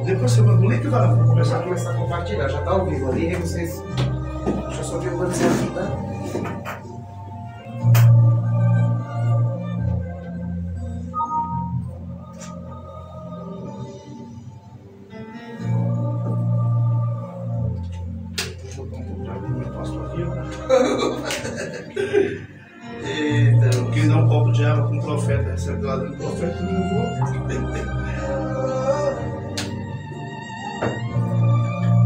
Depois você manda o link, vamos começar a compartilhar. Já tá ao vivo ali, aí vocês. Deixa eu só ver o que dizer aqui, tá? Eita, quem dá um copo de água com o profeta, recebe do lado do profeta, não vou.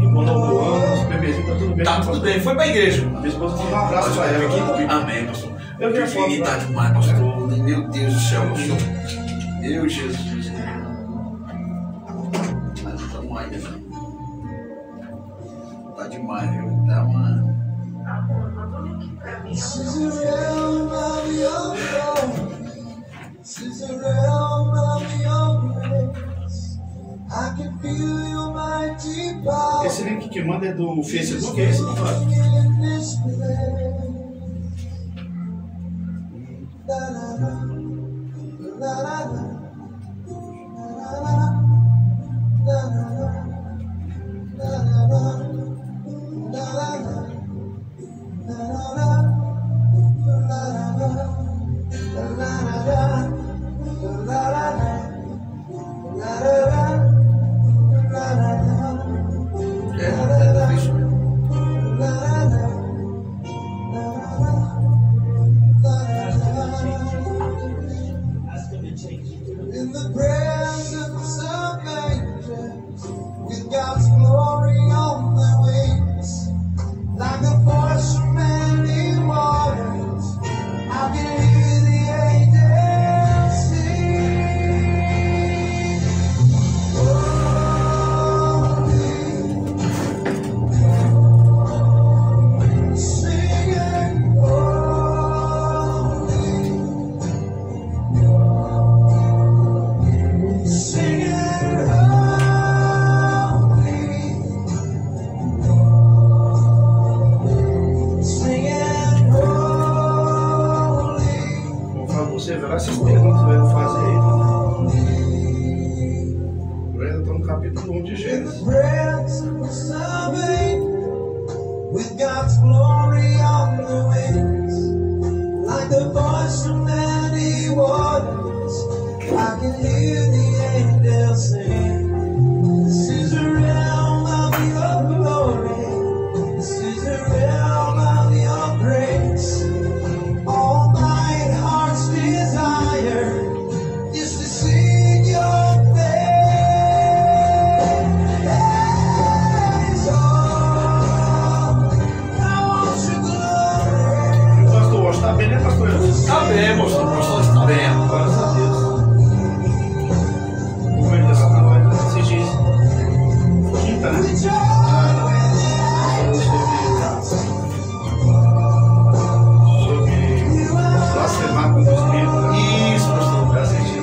E quando eu voando, os bebezinhos tá tudo bem. tá tudo bem, foi pra igreja. Minha esposa mandou um abraço pra ela aqui. Amém, pastor. Eu vi a foto. Tá demais, pastor. Meu Deus do céu, pastor. Meu Jesus. Mas estamos aí, né? Tá demais, viu? Tá, mano. This is a realm of your glory. This is a realm of your grace. I can feel your mighty power. Esse link que manda é do Facebook, é esse, não fala? In this place. La la la, la la la, la la la, la la la, la la la. In the presence of angels, with God's glory on the wings, like a voice from many waters, I can hear the angels sing. Holy, singing holy, singing Você verá essas perguntas que eu vou fazer aí. Eu ainda estou no capítulo 1 de Gênesis. With God's glory on the wings, like the voice from many waters, I can hear the angels sing. This is a realm of your glory. This is a realm of your grace. All my heart's desire is to sing your praise. Oh, I want your glory. O pastor hoje está bem, né, pastor? Tá bem, pastor. Pastor, tá bem. Graças a Deus. Como ele está trabalhando esses dias? Quinta, né? Sobre blasfemar com os espíritos. Isso, pastor. Já assisti.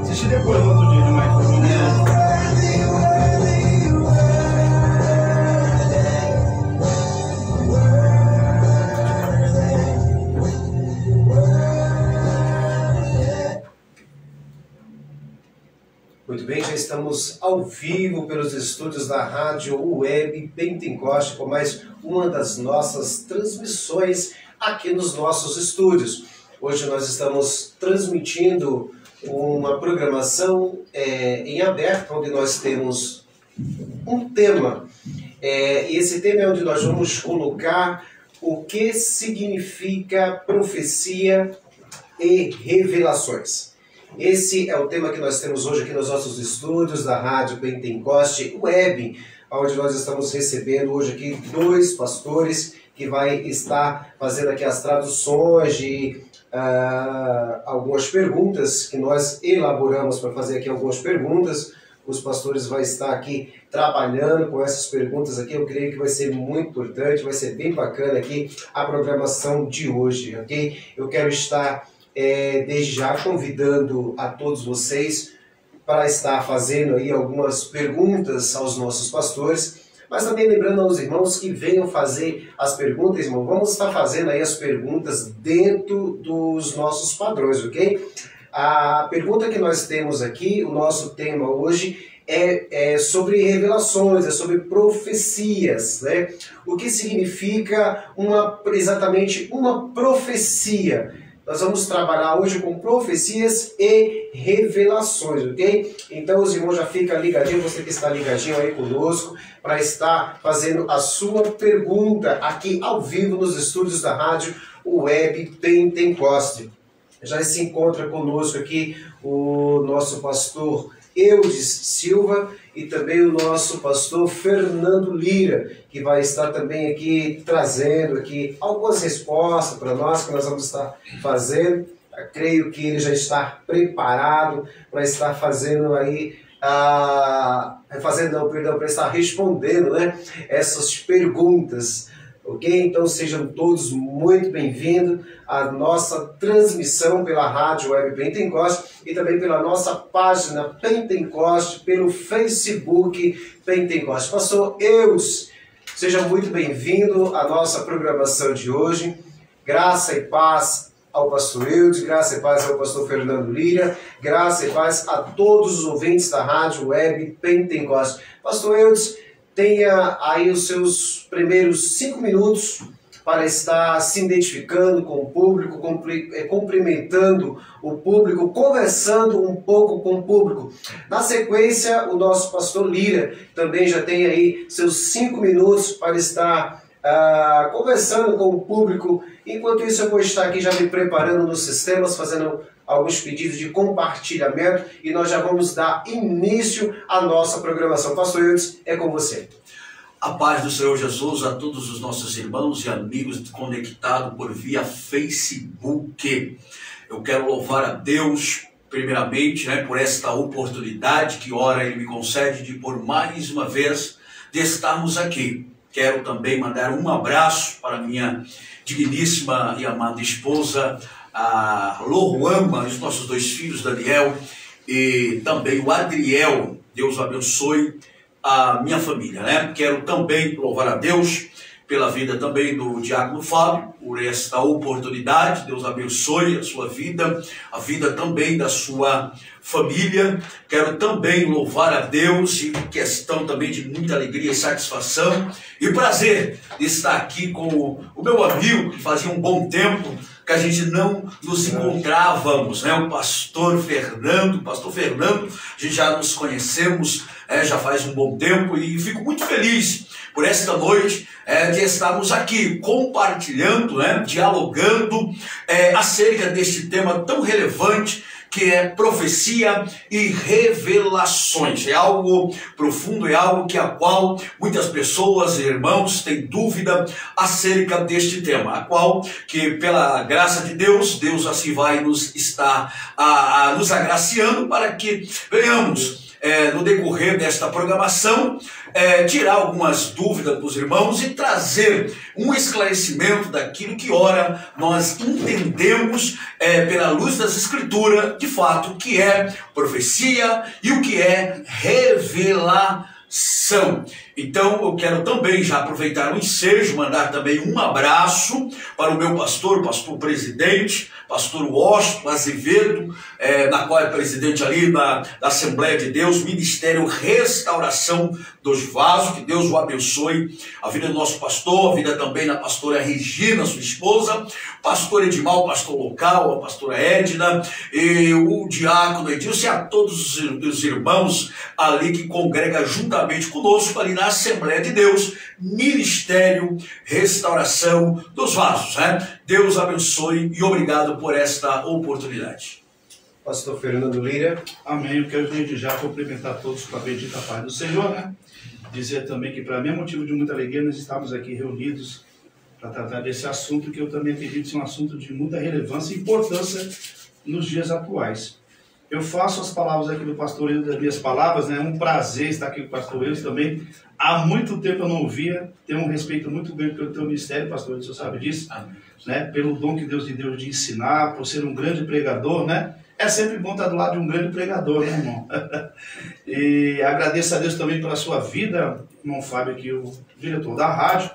Assisti depois, no outro dia, de mais família. Muito bem, já estamos ao vivo pelos estúdios da Rádio Web Pentecoste com mais uma das nossas transmissões aqui nos nossos estúdios. Hoje nós estamos transmitindo uma programação em aberto, onde nós temos um tema. Esse tema é onde nós vamos colocar o que significa profecia e revelações. Esse é o tema que nós temos hoje aqui nos nossos estúdios da Rádio Pentecoste Web, onde nós estamos recebendo hoje aqui dois pastores que vai estar fazendo aqui as traduções de algumas perguntas que nós elaboramos para fazer aqui algumas perguntas. Os pastores vão estar aqui trabalhando com essas perguntas aqui. Eu creio que vai ser muito importante, vai ser bem bacana aqui a programação de hoje, ok? Eu quero estar desde já convidando a todos vocês para estar fazendo aí algumas perguntas aos nossos pastores, mas também lembrando aos irmãos que venham fazer as perguntas, irmão, vamos estar fazendo aí as perguntas dentro dos nossos padrões, ok? A pergunta que nós temos aqui, o nosso tema hoje é sobre revelações, é sobre profecias, né? O que significa exatamente uma profecia? Nós vamos trabalhar hoje com profecias e revelações, ok? Então os irmãos já ficam ligadinhos, você que está ligadinho aí conosco, para estar fazendo a sua pergunta aqui ao vivo nos estúdios da rádio Web Pentecoste. Já se encontra conosco aqui o nosso pastor Eudes Silva e também o nosso pastor Fernando Lira, que vai estar também aqui trazendo aqui algumas respostas para nós, que nós vamos estar fazendo. Eu creio que ele já está preparado para estar fazendo aí, para estar respondendo, né, essas perguntas. Ok? Então sejam todos muito bem-vindos à nossa transmissão pela Rádio Web Pentecoste e também pela nossa página Pentecoste, pelo Facebook Pentecoste. Pastor Eudes, seja muito bem-vindo à nossa programação de hoje. Graça e paz ao pastor Eudes, graça e paz ao pastor Fernando Lira, graça e paz a todos os ouvintes da Rádio Web Pentecoste. Pastor Eudes, tenha aí os seus primeiros 5 minutos para estar se identificando com o público, cumprimentando o público, conversando um pouco com o público. Na sequência, o nosso pastor Lira também já tem aí seus 5 minutos para estar conversando com o público. Enquanto isso, eu vou estar aqui já me preparando nos sistemas, fazendo alguns pedidos de compartilhamento e nós já vamos dar início à nossa programação. Pastor Eudes, é com você. A paz do Senhor Jesus a todos os nossos irmãos e amigos conectados por via Facebook. Eu quero louvar a Deus, primeiramente, por esta oportunidade que ora Ele me concede de, por mais uma vez, de estarmos aqui. Quero também mandar um abraço para minha digníssima e amada esposa, a Loruama, os nossos 2 filhos, Daniel e também o Adriel. Deus abençoe a minha família, Quero também louvar a Deus pela vida também do diácono Fábio, por esta oportunidade. Deus abençoe a sua vida, a vida também da sua família. Quero também louvar a Deus, e questão também de muita alegria e satisfação e prazer de estar aqui com o meu amigo, que fazia um bom tempo que a gente não nos encontrávamos, o pastor Fernando. Pastor Fernando, a gente já nos conhecemos, já faz um bom tempo, e fico muito feliz por esta noite de estarmos aqui compartilhando, dialogando acerca deste tema tão relevante que é profecia e revelações. É algo profundo, é algo que a qual muitas pessoas e irmãos têm dúvida acerca deste tema, a qual que pela graça de Deus, Deus assim vai nos estar nos agraciando para que venhamos no decorrer desta programação, tirar algumas dúvidas dos irmãos e trazer um esclarecimento daquilo que ora nós entendemos pela luz das Escrituras, de fato, o que é profecia e o que é revelação. Então eu quero também já aproveitar o ensejo, mandar também um abraço para o meu pastor presidente, pastor Washington Azevedo, na qual é presidente ali da Assembleia de Deus, Ministério Restauração dos Vasos. Que Deus o abençoe, a vida do nosso pastor, a vida também da pastora Regina, sua esposa, pastor Edmal, pastor local, a pastora Edna, e o diácono Edilson, e a todos os irmãos ali que congregam juntamente conosco ali na Assembleia de Deus, Ministério Restauração dos Vasos. Deus abençoe e obrigado por esta oportunidade. Pastor Fernando Lira. Amém. Eu quero desde já cumprimentar todos com a bendita paz do Senhor, Dizer também que para mim é motivo de muita alegria nós estamos aqui reunidos para tratar desse assunto, que eu também acredito ser um assunto de muita relevância e importância nos dias atuais. Eu faço as palavras aqui do pastor Eudes, das minhas palavras, um prazer estar aqui com o pastor Eudes também. Há muito tempo eu não o via, tenho um respeito muito grande pelo teu ministério, pastor Eudes, o senhor sabe disso, pelo dom que Deus lhe deu de ensinar, por ser um grande pregador, É sempre bom estar do lado de um grande pregador, irmão? E agradeço a Deus também pela sua vida, irmão Fábio, aqui, o diretor da rádio.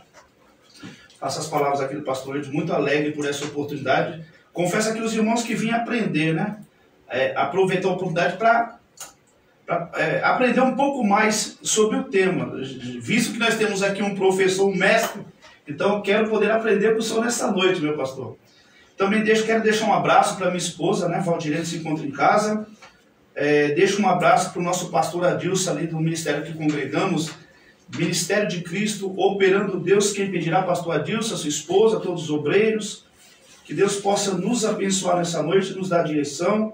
Faço as palavras aqui do pastor Eudes, muito alegre por essa oportunidade. Confesso aqui os irmãos que vêm aprender, aproveitar a oportunidade para para aprender um pouco mais sobre o tema, visto que nós temos aqui um professor, um mestre, então eu quero poder aprender com o senhor nessa noite, meu pastor. Também quero deixar um abraço para minha esposa, né, Valdirene se encontra em casa. Deixo um abraço para o nosso pastor Adilson ali do ministério que congregamos, Ministério de Cristo, operando Deus, quem pedirá, pastor Adilson, sua esposa, todos os obreiros, que Deus possa nos abençoar nessa noite, nos dar direção,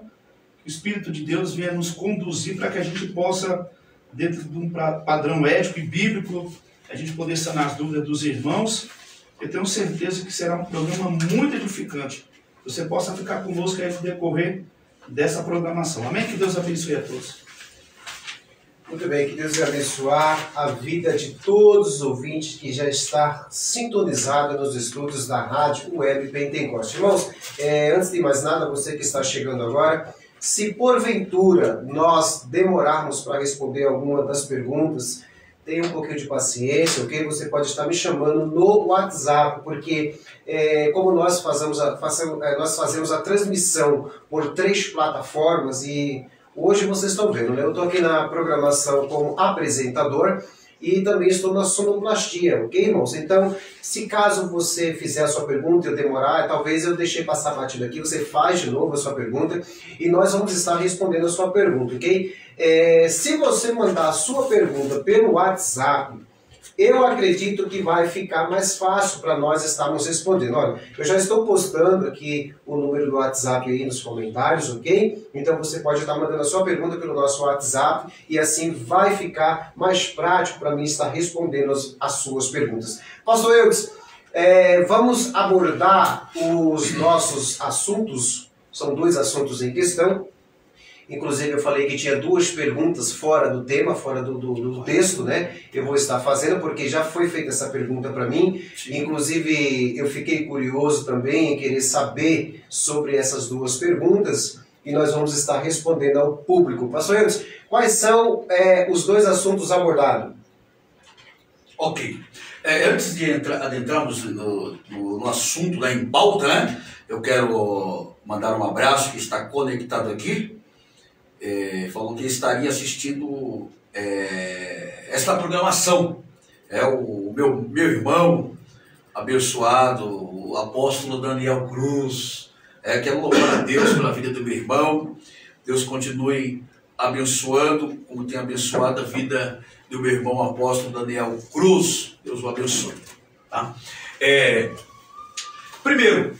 que o Espírito de Deus venha nos conduzir para que a gente possa, dentro de um padrão ético e bíblico, a gente poder sanar as dúvidas dos irmãos. Eu tenho certeza que será um programa muito edificante. Você possa ficar conosco aí no decorrer dessa programação. Amém? Que Deus abençoe a todos. Muito bem, que Deus abençoar a vida de todos os ouvintes que já está sintonizado nos estudos da Rádio Web Pentecoste. Irmãos, antes de mais nada, você que está chegando agora, se porventura nós demorarmos para responder alguma das perguntas, tenha um pouquinho de paciência, ok? Você pode estar me chamando no WhatsApp, porque como nós fazemos a transmissão por 3 plataformas e hoje vocês estão vendo, né? Eu estou aqui na programação como apresentador e também estou na sonoplastia, ok, irmãos? Então, se caso você fizer a sua pergunta e eu demorar, talvez eu deixei passar batido aqui, você faz de novo a sua pergunta e nós vamos estar respondendo a sua pergunta, ok? Se você mandar a sua pergunta pelo WhatsApp, eu acredito que vai ficar mais fácil para nós estarmos respondendo. Olha, eu já estou postando aqui o número do WhatsApp aí nos comentários, ok? Então você pode estar mandando a sua pergunta pelo nosso WhatsApp e assim vai ficar mais prático para mim estar respondendo as suas perguntas. Pastor Eudes, vamos abordar os nossos assuntos, são 2 assuntos em questão. Inclusive eu falei que tinha 2 perguntas fora do tema, fora do texto, né? Eu vou estar fazendo porque já foi feita essa pergunta para mim. Sim. Inclusive eu fiquei curioso também em querer saber sobre essas 2 perguntas e nós vamos estar respondendo ao público. Pastor Eudes, quais são os 2 assuntos abordados? Ok. Antes de adentrarmos no assunto lá em pauta, né? Eu quero mandar um abraço que está conectado aqui. Falou que estaria assistindo esta programação. O meu irmão abençoado, o apóstolo Daniel Cruz. Quero louvar a Deus pela vida do meu irmão. Deus continue abençoando, como tem abençoado a vida do meu irmão apóstolo Daniel Cruz. Deus o abençoe. Tá? Primeiro,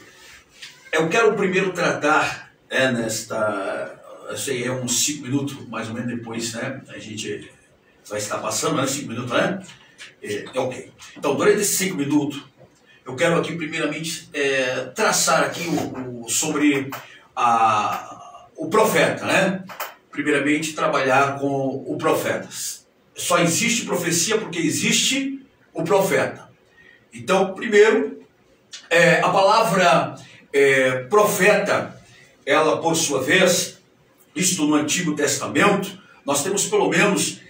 eu quero tratar nesta... Sei, uns 5 minutos, mais ou menos depois, né? A gente vai estar passando, né? 5 minutos, né? Ok. Então, durante esses 5 minutos, eu quero aqui, primeiramente, traçar aqui sobre o profeta, né? Primeiramente, trabalhar com o profeta. Só existe profecia porque existe o profeta. Então, primeiro, a palavra profeta, ela, por sua vez, isto no Antigo Testamento, nós temos pelo menos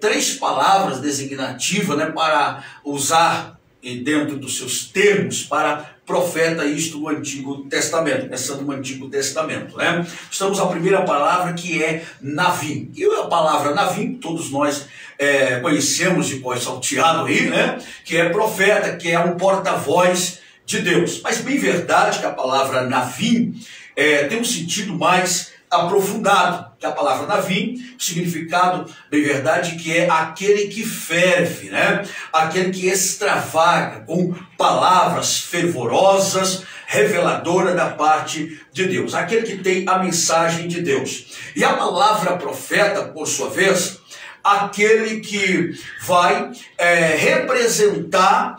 3 palavras designativas, né, para usar dentro dos seus termos para profeta, isto no Antigo Testamento, pensando no Antigo Testamento, né? Estamos a primeira palavra que é Navim. E a palavra Navim, todos nós conhecemos de voz salteado aí, né? Que é profeta, que é um porta-voz de Deus. Mas bem verdade que a palavra Navim tem um sentido mais aprofundado, que a palavra Navim, o significado, bem verdade, que é aquele que ferve, né? Aquele que extravaga com palavras fervorosas, reveladora da parte de Deus, aquele que tem a mensagem de Deus. E a palavra profeta, por sua vez, aquele que vai representar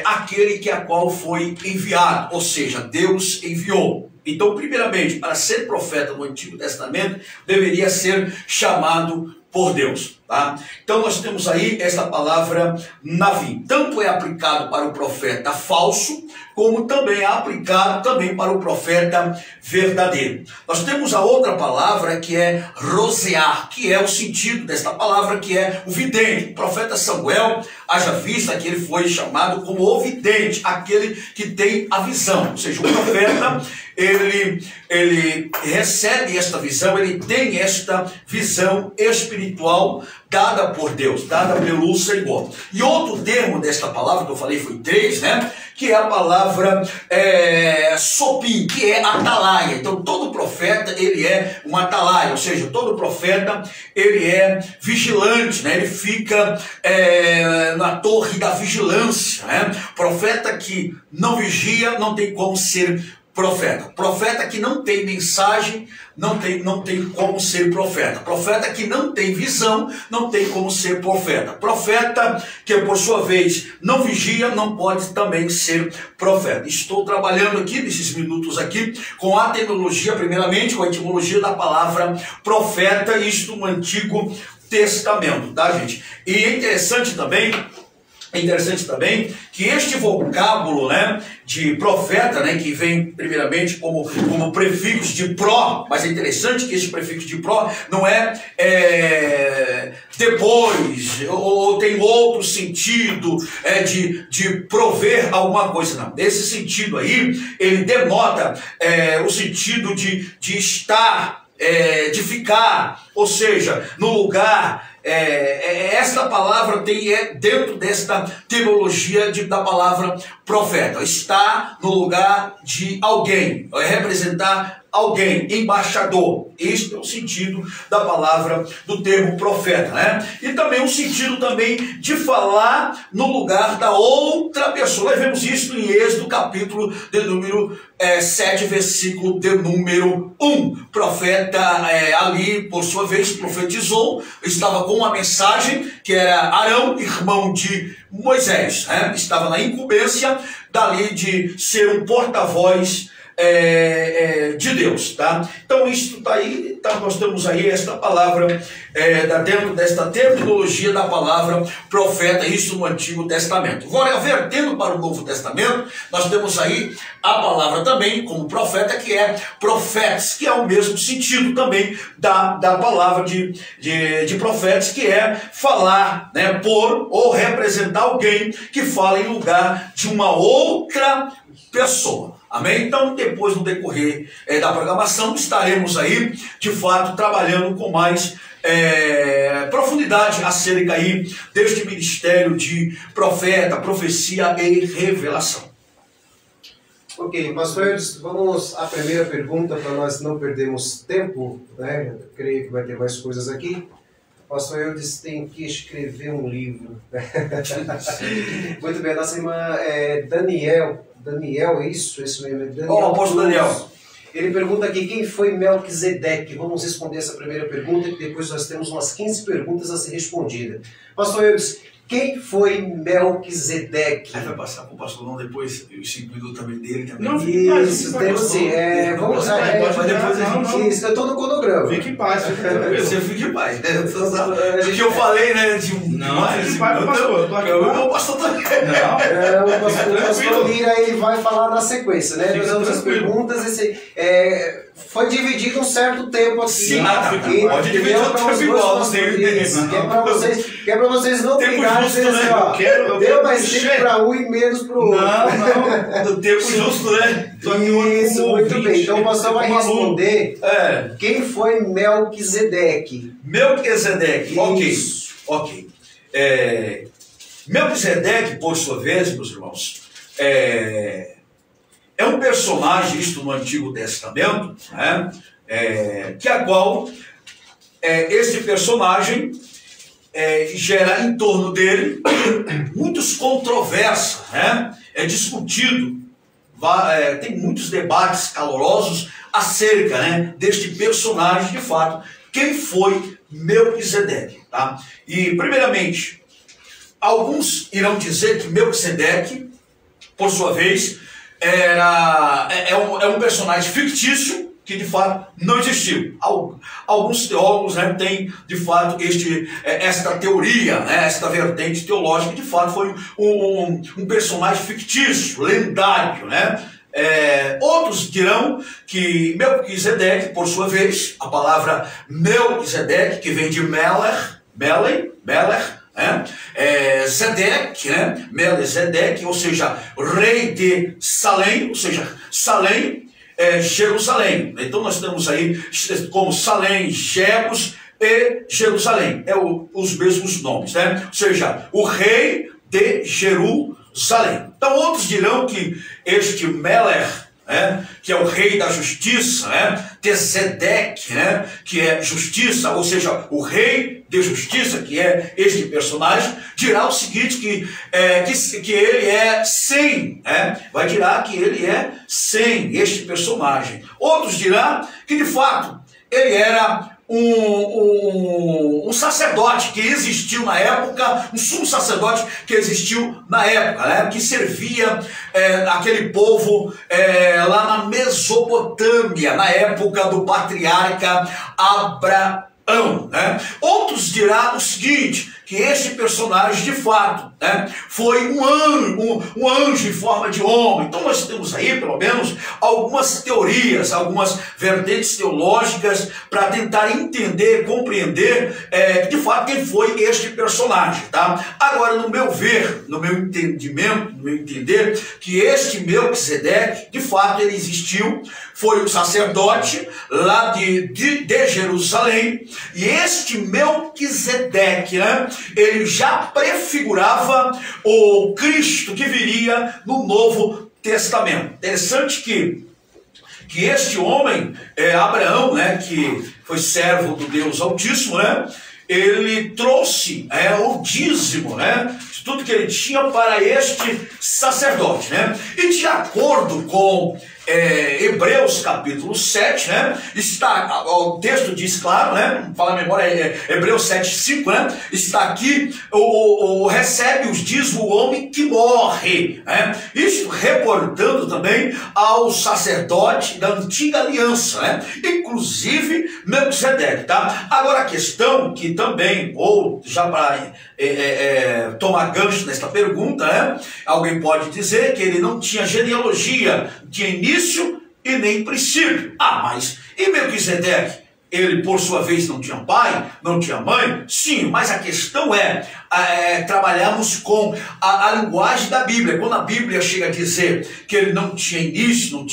aquele que a qual foi enviado, ou seja, Deus enviou. Então, primeiramente, para ser profeta no Antigo Testamento, deveria ser chamado por Deus. Tá? Então, nós temos aí esta palavra Navim. Tanto é aplicado para o profeta falso, como também é aplicado também para o profeta verdadeiro. Nós temos a outra palavra que é rosear, que é o sentido desta palavra, que é o vidente. O profeta Samuel, haja vista que ele foi chamado como o vidente, aquele que tem a visão. Ou seja, o profeta, ele recebe esta visão, ele tem esta visão espiritual dada por Deus, dada pelo Senhor. E outro termo desta palavra que eu falei foi 3, né? Que é a palavra sopim, que é atalaia. Então todo profeta, ele é um atalaia, ou seja, todo profeta, ele é vigilante, né? Ele fica na torre da vigilância, né? Profeta que não vigia não tem como ser profeta. Profeta que não tem mensagem não tem como ser profeta. Profeta que não tem visão não tem como ser profeta. Profeta que por sua vez não vigia não pode também ser profeta. Estou trabalhando aqui nesses minutos aqui com a terminologia, primeiramente com a etimologia da palavra profeta, isto no Antigo Testamento, tá, gente? E é interessante também que este vocábulo, né, de profeta, né, que vem primeiramente como prefixo de pró, mas é interessante que este prefixo de pró não é depois, ou tem outro sentido de prover alguma coisa, não. Nesse sentido aí, ele denota o sentido de estar, de ficar, ou seja, no lugar. Esta palavra dentro desta teologia da palavra profeta, está no lugar de alguém, representar alguém, embaixador. Este é o sentido da palavra, do termo profeta, né? E também o sentido também de falar no lugar da outra pessoa. Nós vemos isso em Êxodo, capítulo de número 7, versículo de número 1. Profeta ali, por sua vez, profetizou, estava com uma mensagem, que era Arão, irmão de Moisés, né? Estava na incumbência dali de ser um porta-voz de Deus, tá? Então isso está aí, tá, nós temos aí esta palavra dentro desta terminologia da palavra profeta, isso no Antigo Testamento. Agora, vertendo para o Novo Testamento, nós temos aí a palavra também como profeta, que é profetas, que é o mesmo sentido também da palavra de profetas, que é falar, né, por ou representar alguém que fala em lugar de uma outra pessoa. Amém? Então, depois, no decorrer da programação, estaremos aí, de fato, trabalhando com mais profundidade acerca aí deste ministério de profeta, profecia e revelação. Ok, pastor, vamos à primeira pergunta para nós não perdermos tempo, né? Eu creio que vai ter mais coisas aqui. Pastor Eudes tem que escrever um livro. Muito bem, nossa irmã Daniel, é isso? Esse mesmo é Daniel. Apóstolo Daniel. Ele pergunta aqui, quem foi Melquisedeque? Vamos responder essa primeira pergunta, que depois nós temos umas 15 perguntas a ser respondidas. Pastor Eudes, quem foi Melquisedeque? Aí vai passar para o pastor não depois, os 5 minutos também dele. Também. Não, isso, temos sim. Vamos isso, eu estou no cronograma. Fique em paz. Você fica em paz. O que eu falei, né? Não, fique em paz, pastor. O pastor também. O pastor Lira, ele vai falar na sequência, né? Nós vamos as perguntas. Foi dividido um certo tempo aqui. Sim, pode dividir o tempo igual. Que é para vocês não brigarem e dizer assim, ó, deu mais tempo para um e menos para o outro. Não, do tempo justo, né? Isso, muito bem. Então o pastor vai responder quem foi Melquisedeque. Melquisedeque, ok. Melquisedeque, por sua vez, meus irmãos, é um personagem, isto no Antigo Testamento, né? Que a qual esse personagem gera em torno dele muitas controvérsias, né? É discutido, tem muitos debates calorosos acerca, né, deste personagem, de fato, quem foi Melquisedeque, tá? E, primeiramente, alguns irão dizer que Melquisedeque, por sua vez, é um personagem fictício que de fato não existiu. Alguns teólogos, né, têm de fato esta teoria, né, esta vertente teológica, que de fato foi um personagem fictício, lendário, né? Outros dirão que Melquisedeque, por sua vez, a palavra Melquisedeque, que vem de Meler, Zedeque, né? Melquisedeque, ou seja, rei de Salém, ou seja, Salém Jerusalém. Então nós temos aí como Salém, Jebus e Jerusalém. Os mesmos nomes, né? Ou seja, o rei de Jerusalém. Então outros dirão que este Melech, que é o rei da justiça, Tzedeque, que é justiça, ou seja, o rei de justiça, que é este personagem, dirá o seguinte, que ele é sem, vai dirá que ele é sem este personagem. Outros dirão que de fato ele era um sacerdote que existiu na época, um sumo sacerdote que existiu na época, que servia aquele povo lá na Mesopotâmia, na época do patriarca Abraão. Outros dirão o seguinte, que este personagem de fato foi um anjo em forma de homem. Então nós temos aí pelo menos algumas teorias, algumas vertentes teológicas para tentar entender, compreender de fato quem foi este personagem, tá? Agora, no meu ver, no meu entendimento, no meu entender, que este Melquisedeque, de fato ele existiu, foi um sacerdote lá de Jerusalém, e este Melquisedeque, ele já prefigurava o Cristo que viria no Novo Testamento. Interessante que este homem, Abraão, que foi servo do Deus Altíssimo, ele trouxe o dízimo, de tudo que ele tinha para este sacerdote, E de acordo com Hebreus capítulo 7, está, o texto diz claro, fala a memória, Hebreus 7, 5, está aqui, recebe os dízimos o homem que morre, isto reportando também ao sacerdote da antiga aliança, inclusive Melquisedeque, tá? Agora a questão que também, ou já para tomar gancho nesta pergunta, alguém pode dizer que ele não tinha genealogia, tinha início e nem princípio. Mas e Melquisedeque? Ele, por sua vez, não tinha pai, não tinha mãe? Sim, mas a questão trabalhamos com a linguagem da Bíblia. Quando a Bíblia chega a dizer que ele não tinha início,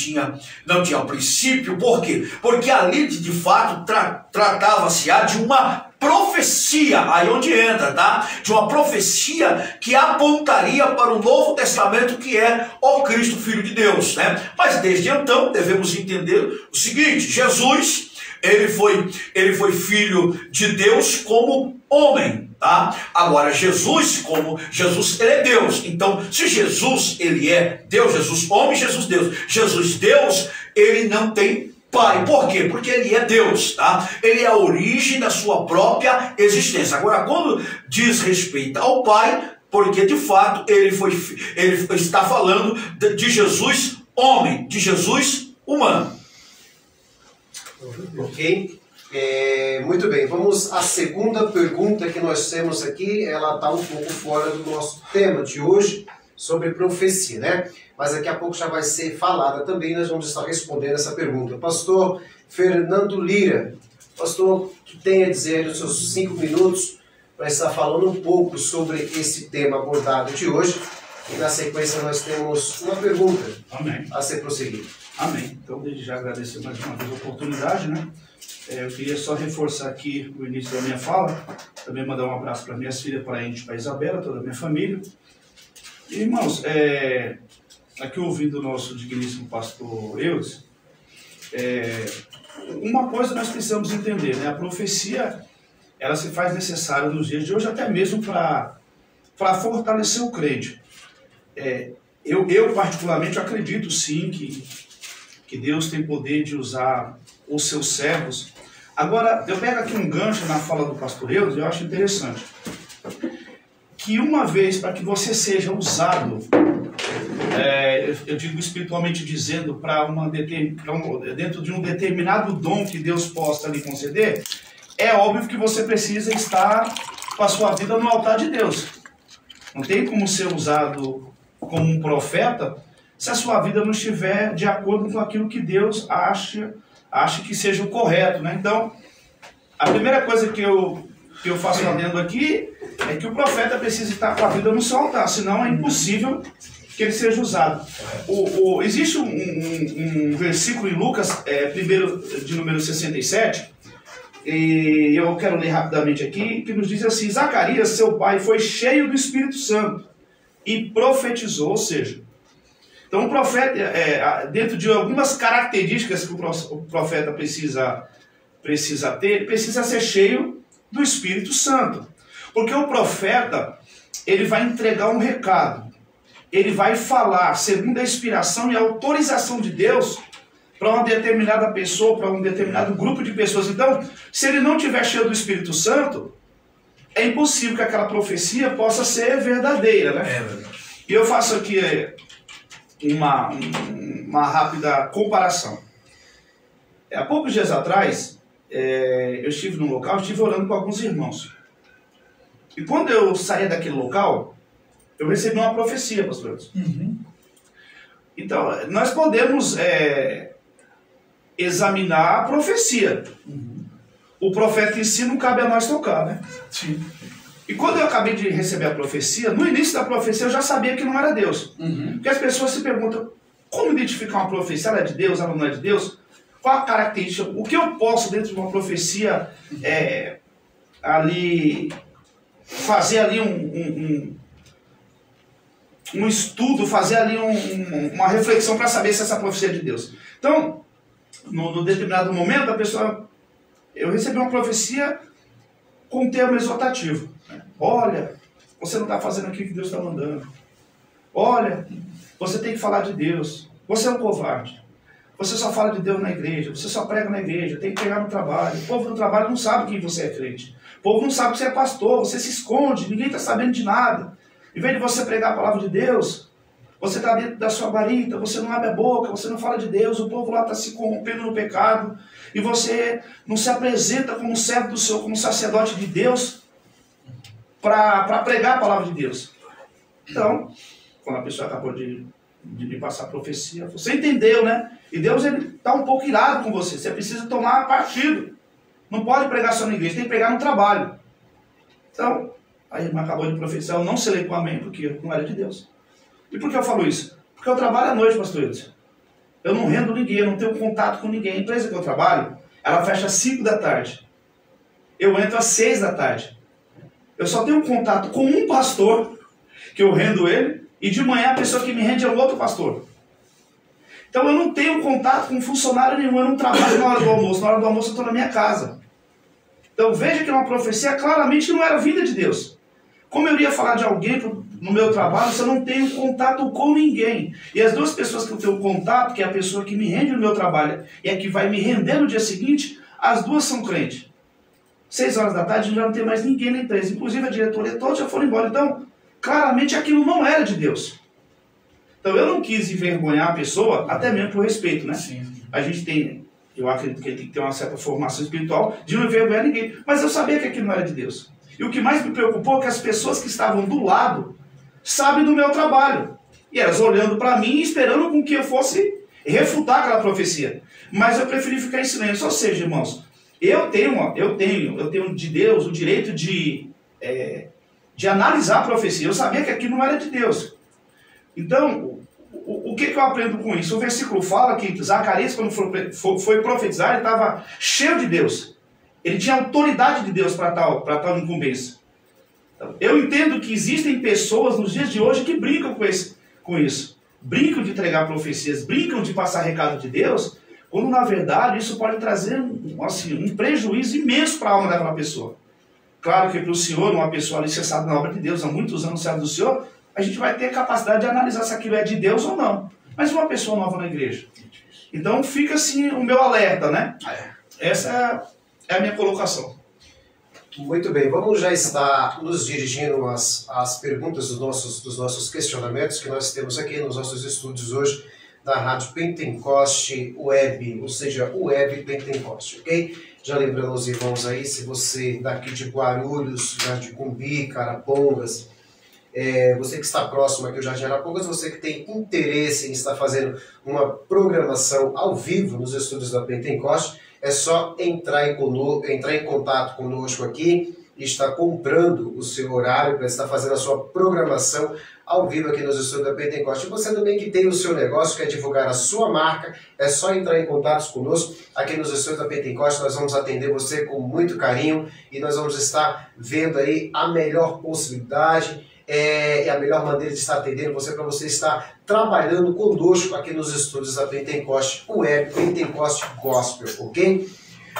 não tinha princípio, por quê? Porque ali, de fato, tratava-se de uma profecia, aí onde entra, tá? De uma profecia que apontaria para o Novo Testamento, que é o Cristo, Filho de Deus, Mas desde então, devemos entender o seguinte, Jesus, ele foi filho de Deus como homem, tá? Agora, Jesus, ele é Deus. Então, se Jesus, ele é Deus, Jesus homem, Jesus Deus. Jesus Deus, ele não tem pai. Por quê? Porque ele é Deus, tá? Ele é a origem da sua própria existência. Agora, quando diz respeito ao pai, porque de fato ele está falando de Jesus homem, de Jesus humano. Ok? Muito bem, vamos à segunda pergunta que nós temos aqui. Ela está um pouco fora do nosso tema de hoje, sobre profecia, Mas daqui a pouco já vai ser falada também, nós vamos estar respondendo essa pergunta. Pastor Fernando Lira, pastor, o que tem a dizer nos seus 5 minutos para estar falando um pouco sobre esse tema abordado de hoje? E na sequência nós temos uma pergunta a ser prosseguida. Amém. Então, desde já agradecer mais uma vez a oportunidade, Eu queria só reforçar aqui o início da minha fala, também mandar um abraço para minhas filhas, para a Isabela, toda a minha família. Irmãos, aqui ouvindo o nosso digníssimo pastor Eudes, uma coisa nós precisamos entender, A profecia, ela se faz necessária nos dias de hoje, até mesmo para fortalecer o crente. Eu particularmente acredito sim que Deus tem poder de usar os seus servos. Agora, eu pego aqui um gancho na fala do pastor Eudes, eu acho interessante. Que uma vez, para que você seja usado, eu digo espiritualmente dizendo, dentro de um determinado dom que Deus possa lhe conceder, é óbvio que você precisa estar com a sua vida no altar de Deus. Não tem como ser usado como um profeta se a sua vida não estiver de acordo com aquilo que Deus acha que seja o correto, Então, a primeira coisa que eu faço adendo aqui é que o profeta precisa estar com a vida no seu altar, senão é impossível que ele seja usado. Existe um versículo em Lucas, primeiro de número 67, e eu quero ler rapidamente aqui, que nos diz assim: Zacarias, seu pai, foi cheio do Espírito Santo e profetizou, ou seja, então o profeta, dentro de algumas características que o profeta precisa ter, ele precisa ser cheio do Espírito Santo. Porque o profeta, ele vai entregar um recado, ele vai falar segundo a inspiração e a autorização de Deus para uma determinada pessoa, para um determinado grupo de pessoas. Então, se ele não tiver cheio do Espírito Santo, é impossível que aquela profecia possa ser verdadeira, né? É verdade. E eu faço aqui uma rápida comparação. Há poucos dias atrás, eu estive num local, estive orando com alguns irmãos. E quando eu saí daquele local, eu recebi uma profecia, pastor. Então, nós podemos examinar a profecia. O profeta em si não cabe a nós tocar, né? Sim. E quando eu acabei de receber a profecia, no início da profecia eu já sabia que não era Deus. Porque as pessoas se perguntam, como identificar uma profecia? Ela é de Deus, ela não é de Deus? Qual a característica? O que eu posso, dentro de uma profecia, ali fazer ali um estudo, fazer ali uma reflexão para saber se essa profecia é de Deus? Então, no determinado momento, eu recebi uma profecia com um termo exortativo. Olha, você não está fazendo aquilo que Deus está mandando. Olha, você tem que falar de Deus. Você é um covarde. Você só fala de Deus na igreja. Você só prega na igreja. Tem que pregar no trabalho. O povo no trabalho não sabe que você é crente. O povo não sabe que você é pastor. Você se esconde. Ninguém está sabendo de nada. Em vez de você pregar a palavra de Deus, você está dentro da sua guarita, você não abre a boca, você não fala de Deus, o povo lá está se corrompendo no pecado, e você não se apresenta como servo do Senhor, como sacerdote de Deus, para pregar a palavra de Deus. Então, quando a pessoa acabou de me passar a profecia, você entendeu, né? E Deus está um pouco irado com você, você precisa tomar partido. Não pode pregar só na igreja, tem que pregar no trabalho. Então, a irmã acabou de profetizar, eu não selei com amém, porque não era de Deus. E por que eu falo isso? Porque eu trabalho à noite, pastor Edson. Eu não rendo ninguém, eu não tenho contato com ninguém. A empresa que eu trabalho, ela fecha às 5 da tarde. Eu entro às 6 da tarde. Eu só tenho contato com um pastor, que eu rendo ele, e de manhã a pessoa que me rende é um outro pastor. Então eu não tenho contato com funcionário nenhum, eu não trabalho na hora do almoço. Na hora do almoço eu estou na minha casa. Então veja que uma profecia claramente não era vinda de Deus. Como eu iria falar de alguém no meu trabalho se eu não tenho contato com ninguém? E as duas pessoas que eu tenho contato, que é a pessoa que me rende no meu trabalho e a que vai me render no dia seguinte, as duas são crentes. 6 horas da tarde já não tem mais ninguém na empresa. Inclusive a diretoria todos já foram embora. Então, claramente aquilo não era de Deus. Então eu não quis envergonhar a pessoa, até mesmo por respeito, né? Sim. A gente tem, eu acredito que ele tem que ter uma certa formação espiritual de não envergonhar ninguém. Mas eu sabia que aquilo não era de Deus. E o que mais me preocupou é que as pessoas que estavam do lado sabem do meu trabalho. E elas olhando para mim e esperando com que eu fosse refutar aquela profecia. Mas eu preferi ficar em silêncio. Ou seja, irmãos, eu tenho de Deus o direito de analisar a profecia. Eu sabia que aquilo não era de Deus. Então, o que eu aprendo com isso? O versículo fala que Zacarias, quando foi profetizar, ele estava cheio de Deus. Ele tinha autoridade de Deus para tal incumbência. Então, eu entendo que existem pessoas nos dias de hoje que brincam com isso. Brincam de entregar profecias, brincam de passar recado de Deus, quando na verdade isso pode trazer um prejuízo imenso para a alma daquela pessoa. Claro que para o senhor, uma pessoa alicerçada na obra de Deus, há muitos anos servo do Senhor, a gente vai ter capacidade de analisar se aquilo é de Deus ou não. Mas uma pessoa nova na igreja. Então fica assim o meu alerta, né? Essa é a minha colocação. Muito bem, vamos já estar nos dirigindo às perguntas dos nossos questionamentos que nós temos aqui nos nossos estúdios hoje da Rádio Pentecoste Web, ou seja, Web Pentecoste, ok? Já lembrando aos irmãos aí, se você daqui de Guarulhos, Jardim Cumbi, Carapongas, você que está próximo aqui ao Jardim Arapongas, você que tem interesse em estar fazendo uma programação ao vivo nos estúdios da Pentecoste, é só entrar em contato conosco aqui e estar comprando o seu horário para estar fazendo a sua programação ao vivo aqui nos estúdios da Pentecoste. E você também que tem o seu negócio, quer divulgar a sua marca, é só entrar em contato conosco aqui nos estúdios da Pentecoste. Nós vamos atender você com muito carinho e nós vamos estar vendo aí a melhor possibilidade e a melhor maneira de estar atendendo você, para você estar trabalhando conosco aqui nos estúdios da Pentecoste Web, Pentecoste Gospel, ok?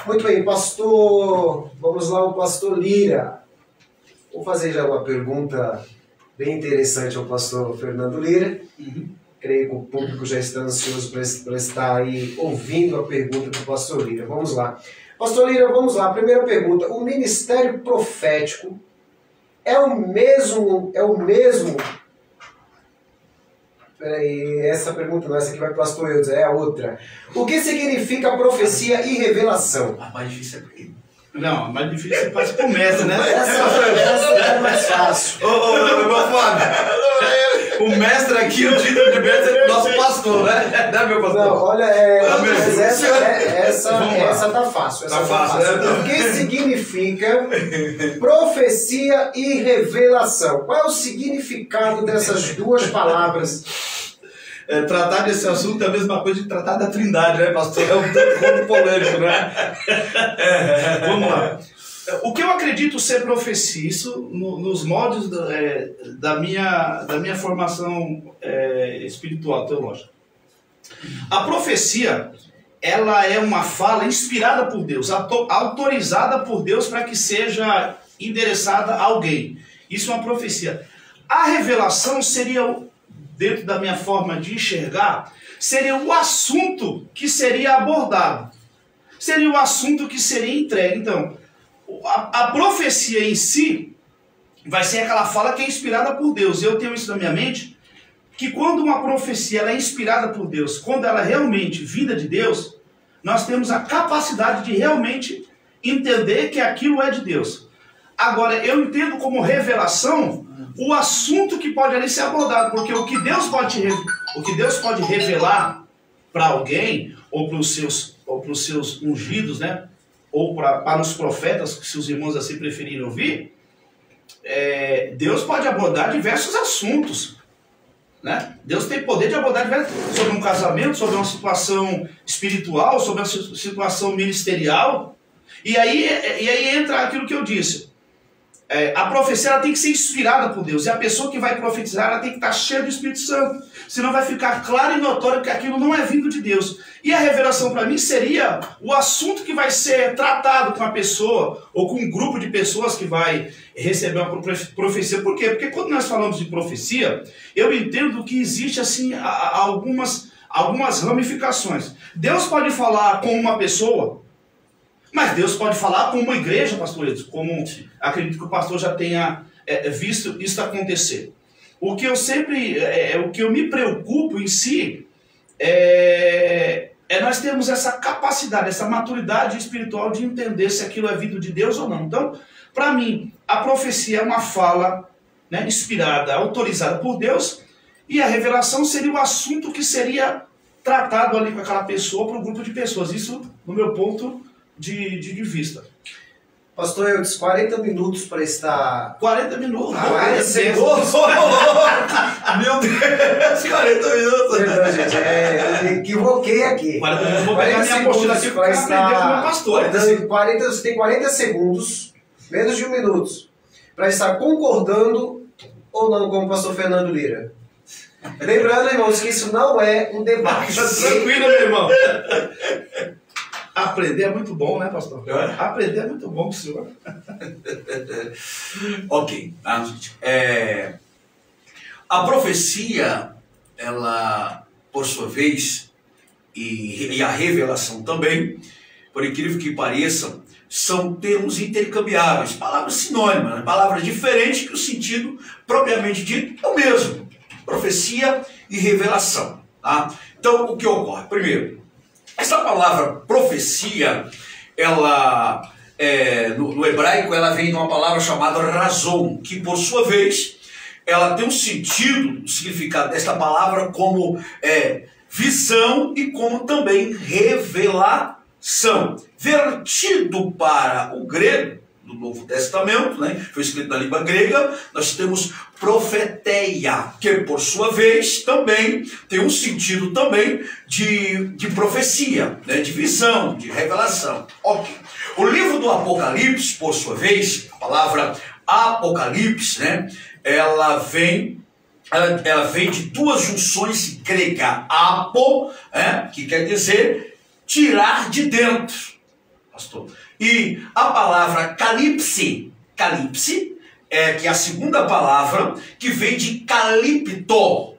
Muito bem, pastor, vamos lá, o pastor Lira. Vou fazer já uma pergunta bem interessante ao pastor Fernando Lira. Creio que o público já está ansioso para estar aí ouvindo a pergunta do pastor Lira. Vamos lá. Pastor Lira, vamos lá. Primeira pergunta. O ministério profético é o mesmo... Peraí, essa pergunta não, essa aqui vai para o pastor Eudes, é a outra. O que significa profecia e revelação? A mais difícil é para ele. Não, mais difícil você passa por mestre, né? Essa é mais fácil. Meu Fábio, o mestre aqui, o título de mestre é o nosso pastor, né? Né, meu pastor? Não, olha, mas essa tá fácil. Tá fácil, né? O que significa profecia e revelação? Qual é o significado dessas duas palavras? Tratar desse assunto é a mesma coisa de tratar da Trindade, né, pastor? É um tanto quanto polêmico, né? Vamos lá. O que eu acredito ser profecia, isso nos moldes da minha formação espiritual, teológica. A profecia, ela é uma fala inspirada por Deus, autorizada por Deus para que seja endereçada a alguém. Isso é uma profecia. A revelação seria, dentro da minha forma de enxergar, seria o assunto que seria abordado. Seria o assunto que seria entregue. Então, a profecia em si vai ser aquela fala que é inspirada por Deus. Eu tenho isso na minha mente, que quando uma profecia ela é inspirada por Deus, quando ela é realmente vinda de Deus, nós temos a capacidade de realmente entender que aquilo é de Deus. Agora, eu entendo como revelação o assunto que pode ali ser abordado, porque o que Deus pode revelar para alguém, ou para os seus ungidos, né? Ou para os profetas, se os irmãos assim preferirem ouvir, Deus pode abordar diversos assuntos, né? Deus tem poder de abordar diversos, sobre um casamento, sobre uma situação espiritual, sobre uma situação ministerial, e aí entra aquilo que eu disse. A profecia ela tem que ser inspirada por Deus, e a pessoa que vai profetizar ela tem que estar cheia do Espírito Santo, senão vai ficar claro e notório que aquilo não é vindo de Deus. E a revelação para mim seria o assunto que vai ser tratado com a pessoa, ou com um grupo de pessoas que vai receber uma profecia. Por quê? Porque quando nós falamos de profecia, eu entendo que existe assim algumas ramificações. Deus pode falar com uma pessoa, mas Deus pode falar com uma igreja, pastor Edson, como acredito que o pastor já tenha visto isso acontecer. O que eu me preocupo em si nós termos essa capacidade, essa maturidade espiritual de entender se aquilo é vindo de Deus ou não. Então, para mim, a profecia é uma fala, né, inspirada, autorizada por Deus, e a revelação seria o assunto que seria tratado ali com aquela pessoa, para um grupo de pessoas. Isso no meu ponto de vista. Pastor Eudes, 40 minutos para estar... 40 minutos? 40 segundos? Meu Deus, 40 minutos. Perdão, gente, eu me equivoquei aqui. 40 minutos, vou pegar minha apostila aqui para aprender com o meu pastor. Você tem 40 segundos, menos de 1 minuto, para estar concordando ou não com o pastor Fernando Lira. Lembrando, irmãos, que isso não é um debate. Tranquilo, meu irmão. Aprender é muito bom, né, pastor? Aprender é muito bom com o senhor. Ok. A profecia, ela, por sua vez, e a revelação também, por incrível que pareça, são termos intercambiáveis, palavras sinônimas, palavras diferentes que o sentido propriamente dito é o mesmo. Profecia e revelação. Tá? Então, o que ocorre? Primeiro, essa palavra profecia, ela, no hebraico, ela vem de uma palavra chamada razon, que por sua vez, ela tem um sentido, o significado desta palavra como visão e como também revelação. revelação. Vertido para o grego, do Novo Testamento, né? Foi escrito na língua grega, nós temos profeteia, que por sua vez também tem um sentido também de profecia, né? De visão, de revelação. Ok. O livro do Apocalipse, por sua vez, a palavra Apocalipse, né? Ela vem de duas junções gregas. Apo, né? Que quer dizer tirar de dentro, pastor. E a palavra calipse, que é a segunda palavra, que vem de calipto,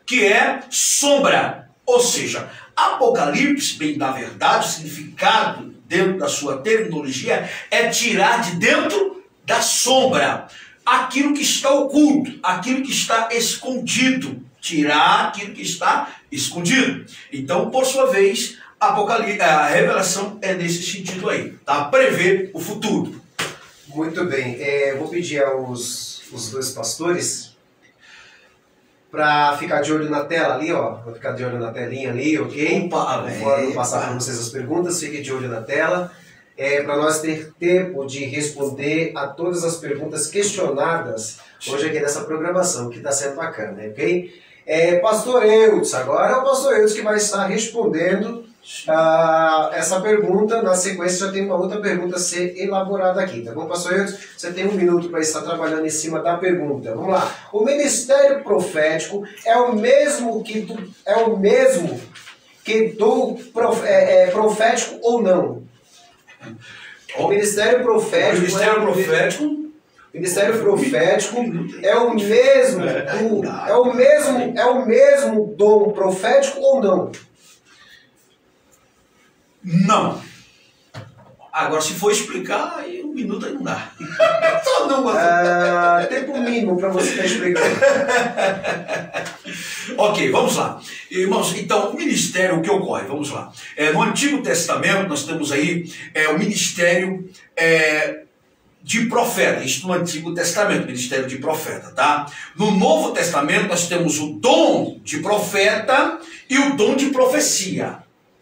que é sombra. Ou seja, Apocalipse, bem na verdade, o significado dentro da sua terminologia é tirar de dentro da sombra aquilo que está oculto, aquilo que está escondido, tirar aquilo que está escondido. Então, por sua vez, a revelação é nesse sentido aí, tá? Prever o futuro. Muito bem, vou pedir aos dois pastores para ficar de olho na tela ali, ó. Vou ficar de olho na telinha ali, ok? Conforme eu passar para vocês as perguntas, fiquem de olho na tela. Para nós ter tempo de responder a todas as perguntas questionadas hoje aqui nessa programação, que está sendo bacana, ok? Pastor Eudes, agora é o pastor Eudes que vai estar respondendo essa pergunta. Na sequência já tem uma outra pergunta a ser elaborada aqui, tá bom, pastor Eudes? Você tem 1 minuto para estar trabalhando em cima da pergunta. Vamos lá. O ministério profético é o mesmo que profético ou não? O ministério profético é o mesmo dom profético ou não? Não. Agora, se for explicar, aí 1 minuto aí não dá. Só não. Tempo mínimo para você estar explicando. Ok, vamos lá. Irmãos, então, o ministério, o que ocorre? Vamos lá. No Antigo Testamento, nós temos aí o ministério de profeta. Isso no Antigo Testamento, ministério de profeta, tá? No Novo Testamento, nós temos o dom de profeta e o dom de profecia.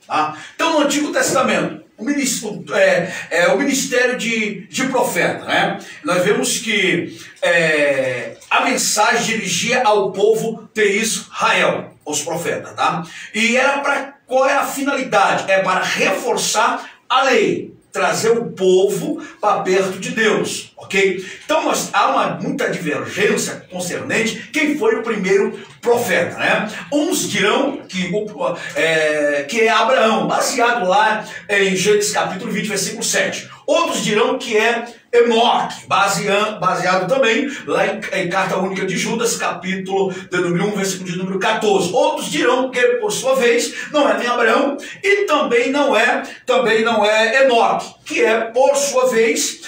Tá? Então, no Antigo Testamento, o ministério de profeta, né? Nós vemos que a mensagem dirigia ao povo de Israel, os profetas, tá? E qual era a finalidade? Para reforçar a lei, trazer o povo para perto de Deus, ok? Então há muita divergência concernente quem foi o primeiro profeta, né? Uns dirão que é Abraão, baseado lá em Gênesis capítulo 20, versículo 7. Outros dirão que é Enoque, baseado também lá em Carta Única de Judas, capítulo de número 1, versículo de número 14. Outros dirão que, por sua vez, não é nem Abraão e também não é Enoque, que é, por sua vez,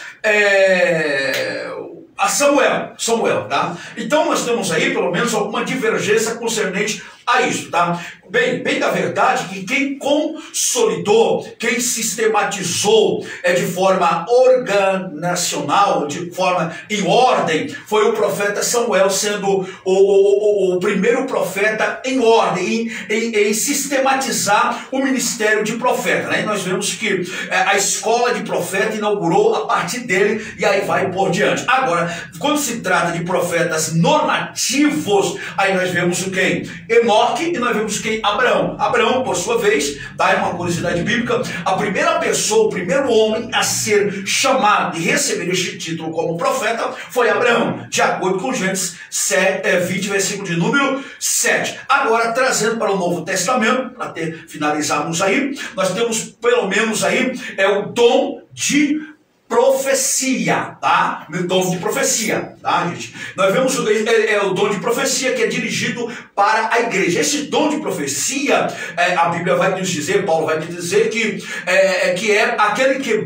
a Samuel, tá? Então nós temos aí, pelo menos, alguma divergência concernente a isso, tá? Bem da verdade que quem consolidou, quem sistematizou de forma organizacional, de forma em ordem, foi o profeta Samuel, sendo o primeiro profeta em ordem, em sistematizar o ministério de profeta, né? E nós vemos que a escola de profeta inaugurou a partir dele e aí vai por diante. Agora, quando se trata de profetas normativos, aí nós vemos o quem? Enoque, e nós vemos quem? Abraão. Abraão, por sua vez, dá uma curiosidade bíblica, a primeira pessoa, o primeiro homem a ser chamado e receber este título como profeta foi Abraão, de acordo com Gênesis 20, versículo de número 7. Agora, trazendo para o Novo Testamento, para finalizarmos aí, nós temos pelo menos aí o dom de profecia, tá? O dom de profecia, tá, gente? Nós vemos o dom de profecia que é dirigido para a igreja. Esse dom de profecia, a Bíblia vai nos dizer, Paulo vai nos dizer que é aquele que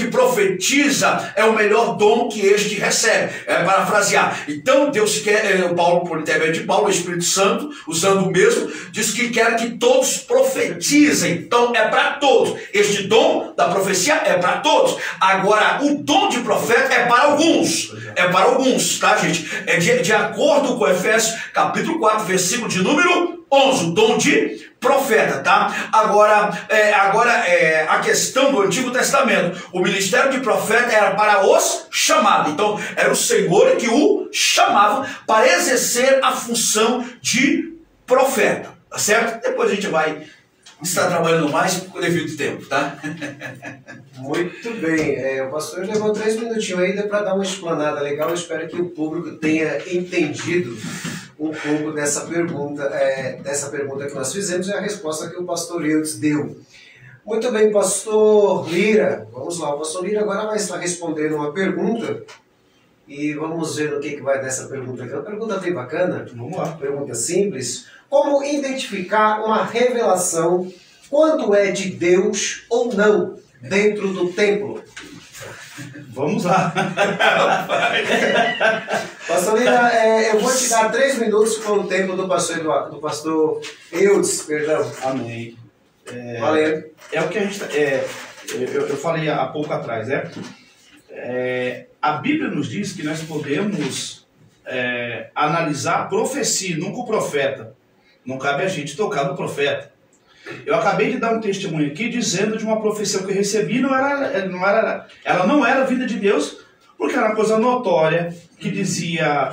profetiza é o melhor dom que este recebe, parafrasear. Então Deus quer, Paulo, por intermédio de Paulo, o Espírito Santo, usando o mesmo, diz que quer que todos profetizem. Então é para todos. Este dom da profecia é para todos. Agora, o dom de profeta é para alguns, tá, gente? De acordo com Efésios, capítulo 4, versículo de número 11, o dom de profeta, tá? Agora a questão do Antigo Testamento, o ministério de profeta era para os chamados. Então, era o Senhor que o chamava para exercer a função de profeta, tá certo? Depois a gente vai estar trabalhando mais com o devido tempo, tá? Muito bem. O pastor levou 3 minutinhos ainda para dar uma explanada legal. Eu espero que o público tenha entendido um pouco dessa pergunta que nós fizemos e a resposta que o pastor Eudes deu. Muito bem, pastor Lira. Vamos lá, o pastor Lira agora vai estar respondendo uma pergunta e vamos ver no que vai dessa pergunta aqui. Uma pergunta bem bacana. Vamos lá. Pergunta simples. Como identificar uma revelação quando é de Deus ou não dentro do templo? Vamos lá. Pastor Lira, eu vou te dar 3 minutos para o tempo do pastor Eudes, perdão. Amém. Valeu. É o que a gente... eu falei há pouco atrás, né? A Bíblia nos diz que nós podemos analisar a profecia, nunca o profeta. Não cabe a gente tocar no profeta. Eu acabei de dar um testemunho aqui dizendo de uma profecia que eu recebi, ela não era vinda de Deus, porque era uma coisa notória, que dizia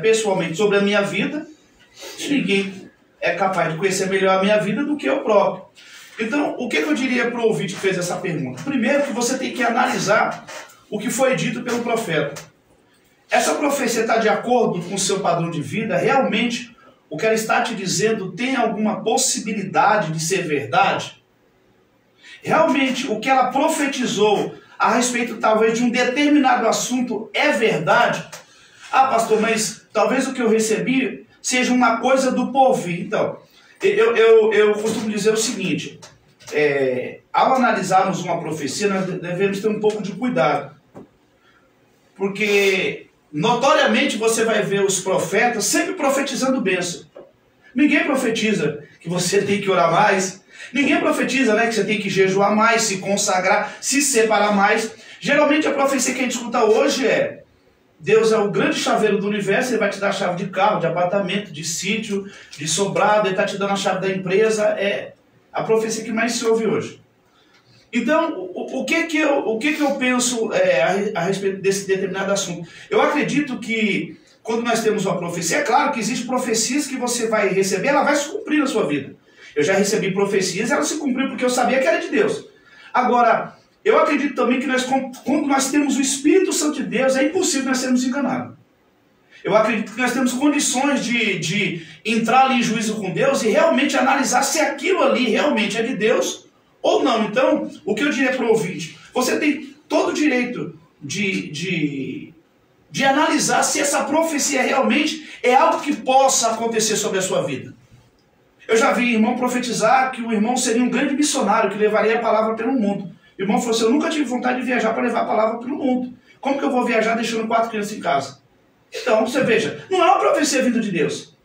pessoalmente sobre a minha vida. Ninguém é capaz de conhecer melhor a minha vida do que eu próprio. Então, o que eu diria para o ouvinte que fez essa pergunta? Primeiro, que você tem que analisar o que foi dito pelo profeta. Essa profecia está de acordo com o seu padrão de vida? Realmente, o que ela está te dizendo tem alguma possibilidade de ser verdade? Realmente, o que ela profetizou a respeito, talvez, de um determinado assunto é verdade? Ah, pastor, mas talvez o que eu recebi seja uma coisa do porvir. Então, eu costumo dizer o seguinte, ao analisarmos uma profecia, nós devemos ter um pouco de cuidado. Porque, notoriamente, você vai ver os profetas sempre profetizando bênção. Ninguém profetiza que você tem que orar mais. Ninguém profetiza, né, que você tem que jejuar mais, se consagrar, se separar mais. Geralmente a profecia que a gente escuta hoje é: Deus é o grande chaveiro do universo, Ele vai te dar a chave de carro, de apartamento, de sítio, de sobrado, Ele está te dando a chave da empresa. É a profecia que mais se ouve hoje. Então, o que eu penso a respeito desse determinado assunto? Eu acredito que quando nós temos uma profecia, é claro que existem profecias que você vai receber, ela vai se cumprir na sua vida. Eu já recebi profecias, ela se cumpriu porque eu sabia que era de Deus. Agora, eu acredito também que quando nós temos o Espírito Santo de Deus, é impossível nós sermos enganados. Eu acredito que nós temos condições de entrar ali em juízo com Deus e realmente analisar se aquilo ali realmente é de Deus ou não. Então, o que eu diria para o ouvinte? Você tem todo o direito de analisar se essa profecia realmente é algo que possa acontecer sobre a sua vida. Eu já vi irmão profetizar que o irmão seria um grande missionário, que levaria a palavra pelo mundo. O irmão falou assim: eu nunca tive vontade de viajar para levar a palavra pelo mundo. Como que eu vou viajar deixando 4 crianças em casa? Então, você veja, não é uma profecia vinda de Deus,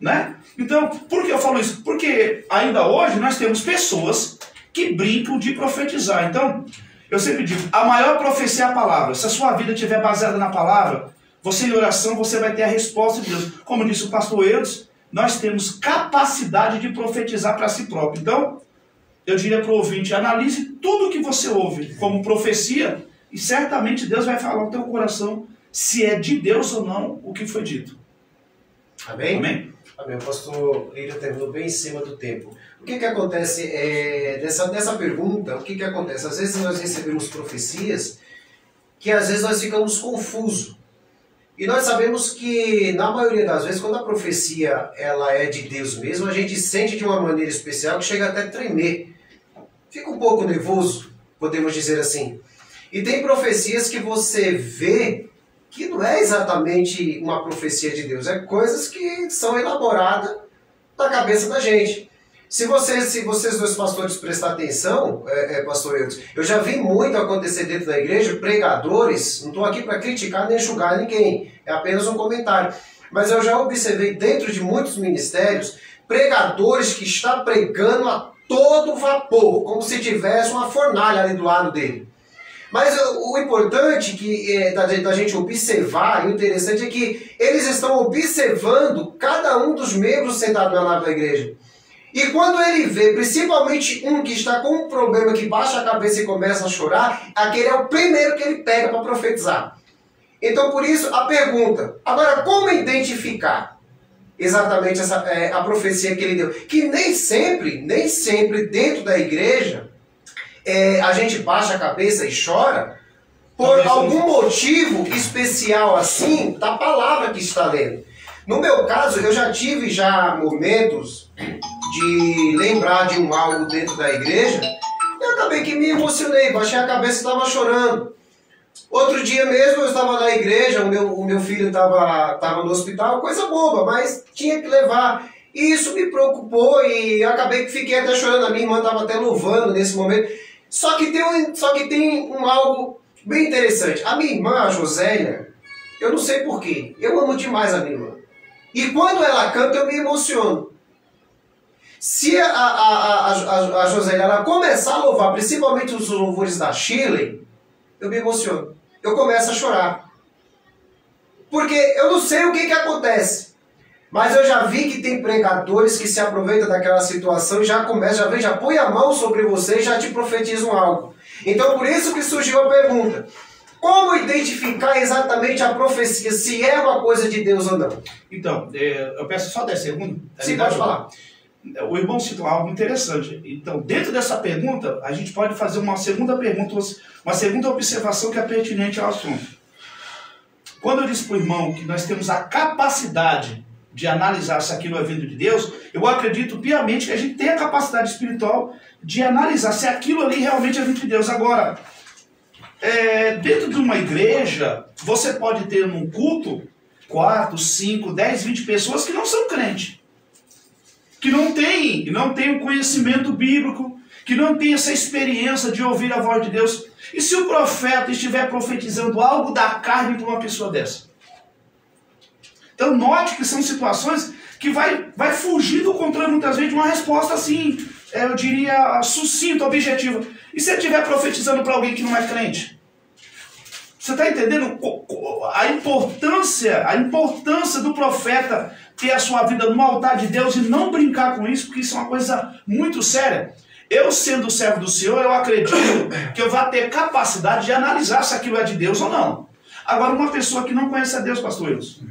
né? Então, por que eu falo isso? Porque ainda hoje nós temos pessoas que brincam de profetizar. Então, eu sempre digo, a maior profecia é a palavra. Se a sua vida estiver baseada na palavra, você em oração, você vai ter a resposta de Deus. Como disse o pastor Eudes, nós temos capacidade de profetizar para si próprio. Então, eu diria para o ouvinte, analise tudo que você ouve como profecia e certamente Deus vai falar no teu coração se é de Deus ou não o que foi dito. Amém? Amém? Amém. O pastor Lira terminou bem em cima do tempo. O que acontece nessa pergunta? O que acontece? Às vezes nós recebemos profecias que às vezes nós ficamos confusos. E nós sabemos que, na maioria das vezes, quando a profecia ela é de Deus mesmo, a gente sente de uma maneira especial que chega até a tremer. Fica um pouco nervoso, podemos dizer assim. E tem profecias que você vê que não é exatamente uma profecia de Deus, é coisas que são elaboradas na cabeça da gente. Se vocês dois pastores prestarem atenção, pastor Eudes, eu já vi muito acontecer dentro da igreja, pregadores, não estou aqui para criticar nem julgar ninguém, é apenas um comentário, mas eu já observei dentro de muitos ministérios, pregadores que estão pregando a todo vapor, como se tivesse uma fornalha ali do lado dele. Mas o importante da gente observar, e o interessante é que eles estão observando cada um dos membros sentados na nave da igreja. E quando ele vê, principalmente um que está com um problema, que baixa a cabeça e começa a chorar, aquele é o primeiro que ele pega para profetizar. Então, por isso, a pergunta. Agora, como identificar exatamente a profecia que ele deu? Que nem sempre dentro da igreja, a gente baixa a cabeça e chora por algum motivo especial assim da palavra que está lendo. No meu caso, eu já tive momentos de lembrar de algo dentro da igreja e acabei que me emocionei, baixei a cabeça e estava chorando. Outro dia mesmo eu estava na igreja, o meu filho estava no hospital, coisa boba, mas tinha que levar. E isso me preocupou e acabei que fiquei até chorando. A minha irmã estava até louvando nesse momento. Só que tem algo bem interessante. A minha irmã, a Josélia, eu não sei porquê, eu amo demais a minha irmã. E quando ela canta, eu me emociono. Se a Josélia ela começar a louvar, principalmente os louvores da Shirley, eu me emociono. Eu começo a chorar. Porque eu não sei o que acontece. Mas eu já vi que tem pregadores que se aproveitam daquela situação e já põe a mão sobre você e já te profetizam algo. Então por isso que surgiu a pergunta. Como identificar exatamente a profecia, se é uma coisa de Deus ou não? Então, eu peço só 10 segundos. Sim, pode falar. O irmão citou algo interessante. Então, dentro dessa pergunta, a gente pode fazer uma segunda pergunta, uma segunda observação que é pertinente ao assunto. Quando eu disse para o irmão que nós temos a capacidade de analisar se aquilo é vindo de Deus, eu acredito piamente que a gente tem a capacidade espiritual de analisar se aquilo ali realmente é vindo de Deus. Agora, dentro de uma igreja, você pode ter num culto 4, 5, 10, 20 pessoas que não são crentes, que não tem o conhecimento bíblico, que não tem essa experiência de ouvir a voz de Deus. E se o profeta estiver profetizando algo da carne para uma pessoa dessa? Então note que são situações que vai fugir do controle muitas vezes de uma resposta assim, eu diria, sucinta, objetiva. E se ele estiver profetizando para alguém que não é crente? Você está entendendo a importância do profeta ter a sua vida no altar de Deus e não brincar com isso, porque isso é uma coisa muito séria. Eu, sendo servo do Senhor, eu acredito que eu vou ter capacidade de analisar se aquilo é de Deus ou não. Agora, uma pessoa que não conhece a Deus, pastor Wilson,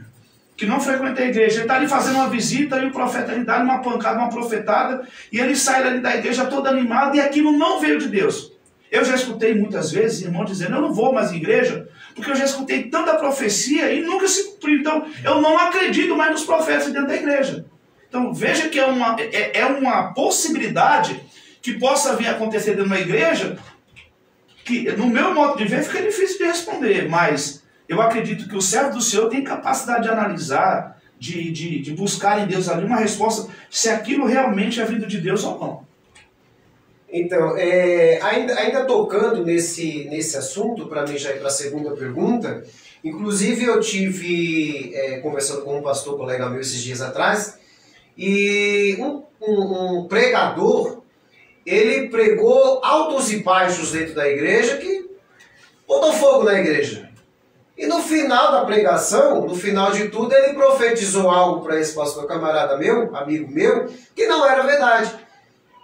que não frequenta a igreja, ele está ali fazendo uma visita e o profeta lhe dá uma pancada, uma profetada, e ele sai ali da igreja todo animado e aquilo não veio de Deus. Eu já escutei muitas vezes irmãos dizendo, eu não vou mais em igreja, porque eu já escutei tanta profecia e nunca se cumpriu. Então, eu não acredito mais nos profetas dentro da igreja. Então, veja que é uma possibilidade que possa vir a acontecer dentro da igreja, que, no meu modo de ver, fica difícil de responder, mas eu acredito que o servo do Senhor tem capacidade de analisar, de buscar em Deus ali uma resposta, se aquilo realmente é vindo de Deus ou não. Então, ainda tocando nesse assunto, para mim já ir para a segunda pergunta, inclusive eu tive conversando com um pastor colega meu esses dias atrás, e um pregador, ele pregou altos e baixos dentro da igreja que botou fogo na igreja. E no final da pregação, no final de tudo, ele profetizou algo para esse pastor camarada meu, amigo meu, que não era verdade.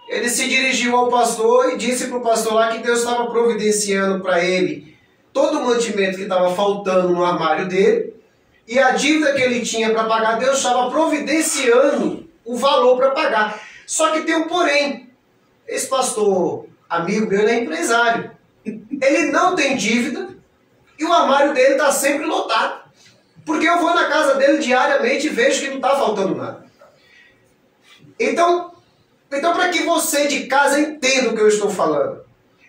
Ele se dirigiu ao pastor e disse para o pastor lá que Deus estava providenciando para ele todo o mantimento que estava faltando no armário dele, e a dívida que ele tinha para pagar, Deus estava providenciando o valor para pagar. Só que tem um porém. Esse pastor, amigo meu, ele é empresário. Ele não tem dívida e o armário dele está sempre lotado. Porque eu vou na casa dele diariamente e vejo que não está faltando nada. Então para que você de casa entenda o que eu estou falando,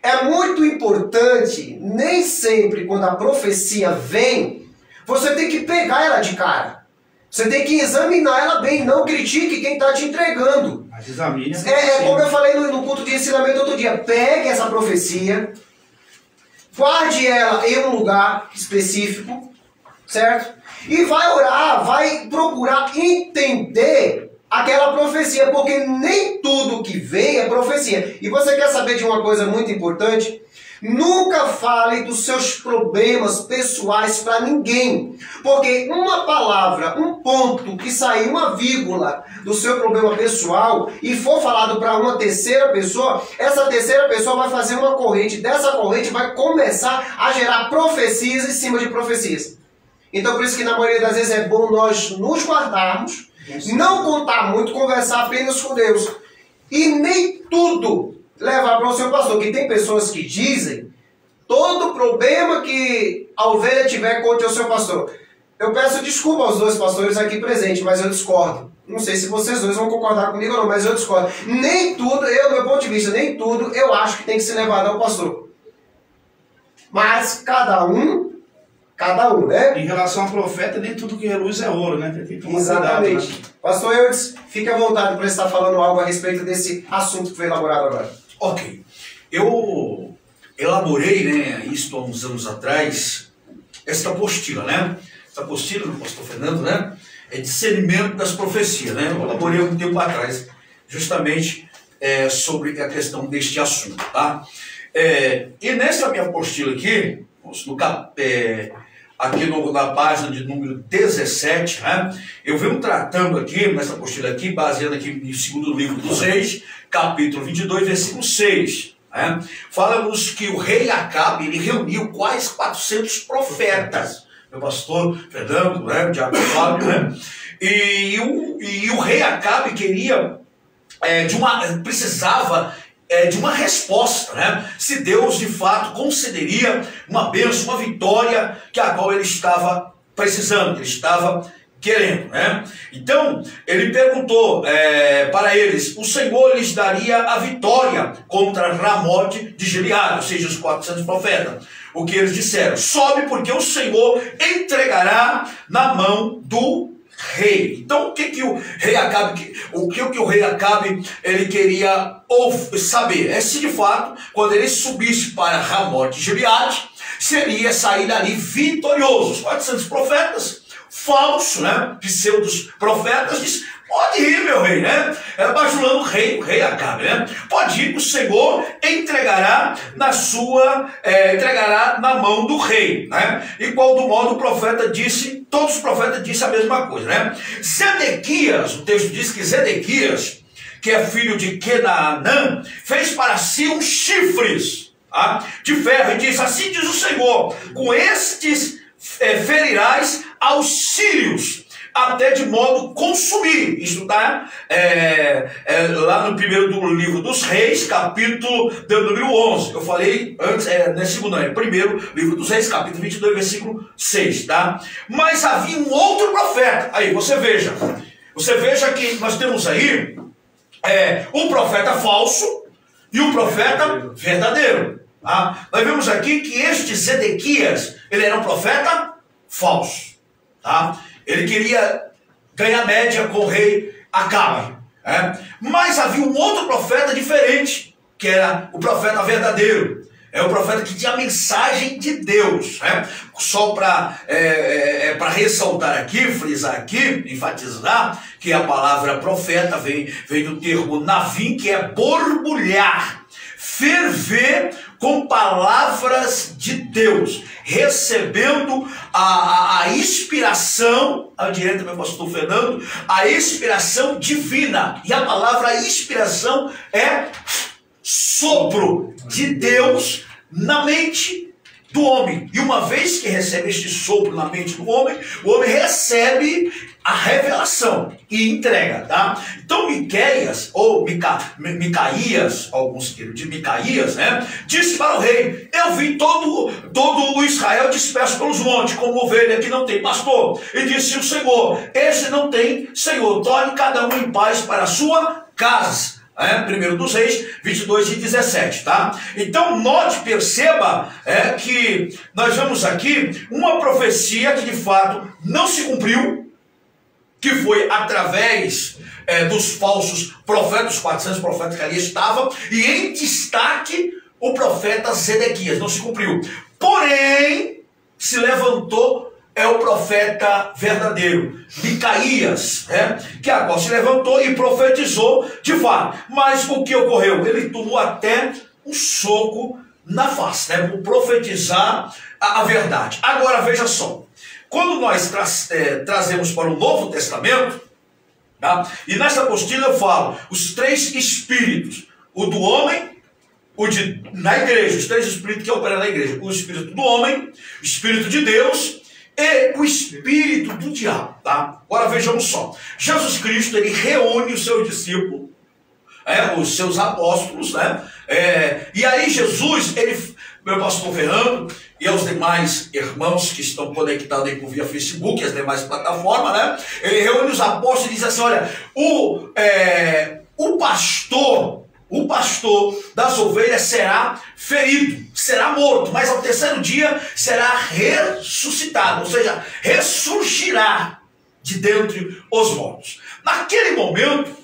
é muito importante, nem sempre quando a profecia vem, você tem que pegar ela de cara. Você tem que examinar ela bem, não critique quem está te entregando. Mas examine. Como eu falei no culto de ensinamento outro dia, pegue essa profecia, guarde ela em um lugar específico, certo? E vai orar, vai procurar entender aquela profecia, porque nem tudo que vem é profecia. E você quer saber de uma coisa muito importante? Nunca fale dos seus problemas pessoais para ninguém, porque uma palavra, um ponto que sair, uma vírgula do seu problema pessoal e for falado para uma terceira pessoa, essa terceira pessoa vai fazer uma corrente, dessa corrente vai começar a gerar profecias em cima de profecias. Então por isso que na maioria das vezes é bom nós nos guardarmos, não contar muito, conversar apenas com Deus e nem tudo levar para o seu pastor, que tem pessoas que dizem, todo problema que a ovelha tiver, conte ao seu pastor. Eu peço desculpa aos dois pastores aqui presentes, mas eu discordo. Não sei se vocês dois vão concordar comigo ou não, mas eu discordo. Nem tudo, do meu ponto de vista, nem tudo eu acho que tem que ser levado ao pastor. Mas cada um, né? Em relação ao profeta, nem tudo que reluz é ouro, né? Tem que tomar Exatamente. cuidado, né? Pastor Eudes, fique à vontade para estar falando algo a respeito desse assunto que foi elaborado agora. Ok. Eu elaborei, né, isto há uns anos atrás, esta apostila, né? Essa apostila do pastor Fernando, né? É discernimento das profecias, né? Eu elaborei um tempo atrás, justamente sobre a questão deste assunto, tá? E nessa minha apostila aqui, aqui na página de número 17, né, eu venho tratando aqui, nessa apostila aqui, baseando aqui no segundo livro dos Reis, capítulo 22, versículo 6. Né, fala-nos que o rei Acabe, ele reuniu quase 400 profetas. Meu pastor Fernando, né, o diabo Fábio, né, e o rei Acabe queria, precisava de uma resposta, né? Se Deus de fato concederia uma bênção, uma vitória que a qual ele estava precisando, ele estava querendo, né? Então ele perguntou para eles: o Senhor lhes daria a vitória contra Ramote de Gileade, ou seja, os 400 profetas. O que eles disseram: sobe, porque o Senhor entregará na mão do rei. Então o que o rei Acabe, ele queria saber se de fato, quando ele subisse para Ramote de Gileade, seria sair dali vitorioso. Os 400 profetas falsos, né, pseudos profetas, diz: pode ir, meu rei, né? Bajulando o rei Acabe, né? Pode ir, que o Senhor entregará na mão do rei, né? Igual do modo o profeta disse, todos os profetas disseram a mesma coisa, né? Zedequias, o texto diz que Zedequias, que é filho de Quenaanã, fez para si uns chifres, tá, de ferro, e diz: assim diz o Senhor, com estes ferirás aos sírios, até de modo consumir. Isso está lá no primeiro do livro dos Reis, capítulo número 11. Eu falei antes, primeiro livro dos Reis, capítulo 22, versículo 6, tá? Mas havia um outro profeta. Aí, você veja que nós temos aí um profeta falso e um profeta verdadeiro. Tá? Nós vemos aqui que este Zedequias, ele era um profeta falso. Tá? Ele queria ganhar média com o rei Acabe. Mas havia um outro profeta diferente, que era o profeta verdadeiro. É o profeta que tinha a mensagem de Deus. Só para ressaltar aqui, frisar aqui, enfatizar, que a palavra profeta vem do termo navim, que é borbulhar, ferver com palavras de Deus, recebendo a inspiração, à direita do meu pastor Fernando, a inspiração divina. E a palavra inspiração é sopro de Deus na mente do homem. E uma vez que recebe este sopro na mente do homem, o homem recebe a revelação e entrega, tá? Então Miqueias, ou Micaías, alguns de Micaías, né, disse para o rei: eu vi todo o Israel disperso pelos montes, como ovelha que não tem pastor. E disse o Senhor: esse não tem Senhor, torne cada um em paz para a sua casa. Primeiro dos Reis, 22 e 17, tá? Então, note, perceba que nós vemos aqui uma profecia que de fato não se cumpriu, que foi através dos falsos profetas, os 400 profetas que ali estavam, e em destaque o profeta Zedequias, não se cumpriu. Porém, se levantou o profeta verdadeiro, Micaías, que agora se levantou e profetizou de fato. Mas o que ocorreu? Ele tomou até um soco na face, né? Por profetizar a verdade. Agora veja só, quando nós trazemos para o Novo Testamento, tá? E nessa apostila eu falo os três espíritos, o do homem, na igreja, os três espíritos que operam na igreja, o espírito do homem, o espírito de Deus e o espírito do diabo, tá? Agora vejamos só, Jesus Cristo, ele reúne os seus discípulos, os seus apóstolos, né? E aí Jesus, meu pastor Fernando e aos demais irmãos que estão conectados aí por via Facebook, as demais plataformas, né? Ele reúne os apóstolos e diz assim, olha, o pastor das ovelhas será ferido, será morto, mas ao terceiro dia será ressuscitado, ou seja, ressurgirá de dentre os mortos. Naquele momento,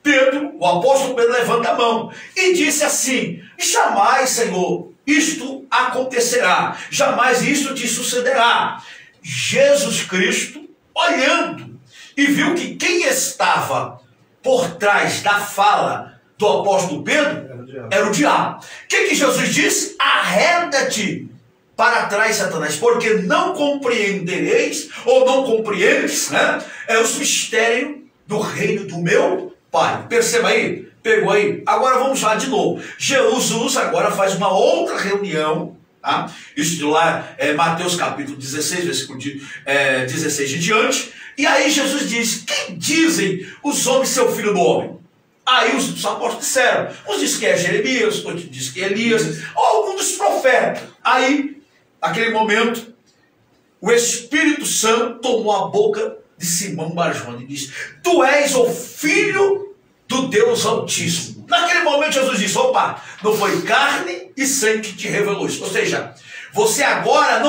Pedro, o apóstolo Pedro, levanta a mão e disse assim, jamais, Senhor, isto acontecerá, jamais isto te sucederá. Jesus Cristo, olhando, e viu que quem estava por trás da fala do apóstolo Pedro era o diabo. O que Jesus disse? Arreda-te para trás, Satanás, porque não compreendereis, ou não compreendes, né? Os mistérios do reino do meu Pai. Perceba aí, pegou aí? Agora vamos lá de novo. Jesus agora faz uma outra reunião, tá? Isso lá é Mateus capítulo 16, versículo 16 em diante. E aí Jesus diz, quem dizem os homens ser o filho do homem? Aí os apóstolos disseram, uns dizem que é Jeremias, outros dizem que é Elias, ou algum dos profetas. Aí, naquele momento, o Espírito Santo tomou a boca de Simão Barjona e disse, tu és o filho do Deus Altíssimo. Naquele momento Jesus disse, opa, não foi carne e sangue que te revelou isso. Ou seja, você agora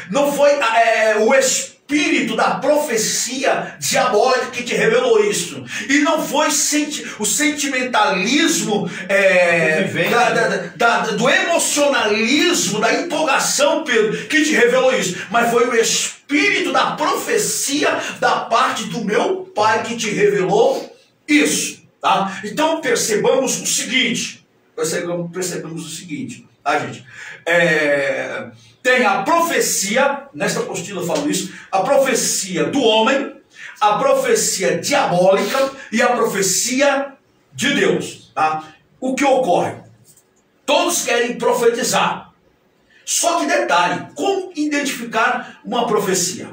não foi o espírito da profecia diabólica que te revelou isso. E não foi o sentimentalismo do emocionalismo, da empolgação, Pedro, que te revelou isso. Mas foi o espírito da profecia da parte do meu Pai que te revelou isso. Tá? Então percebamos o seguinte. Tá, gente? Tem a profecia, nesta apostila eu falo isso, a profecia do homem, a profecia diabólica e a profecia de Deus. Tá? O que ocorre? Todos querem profetizar. Só que detalhe, como identificar uma profecia?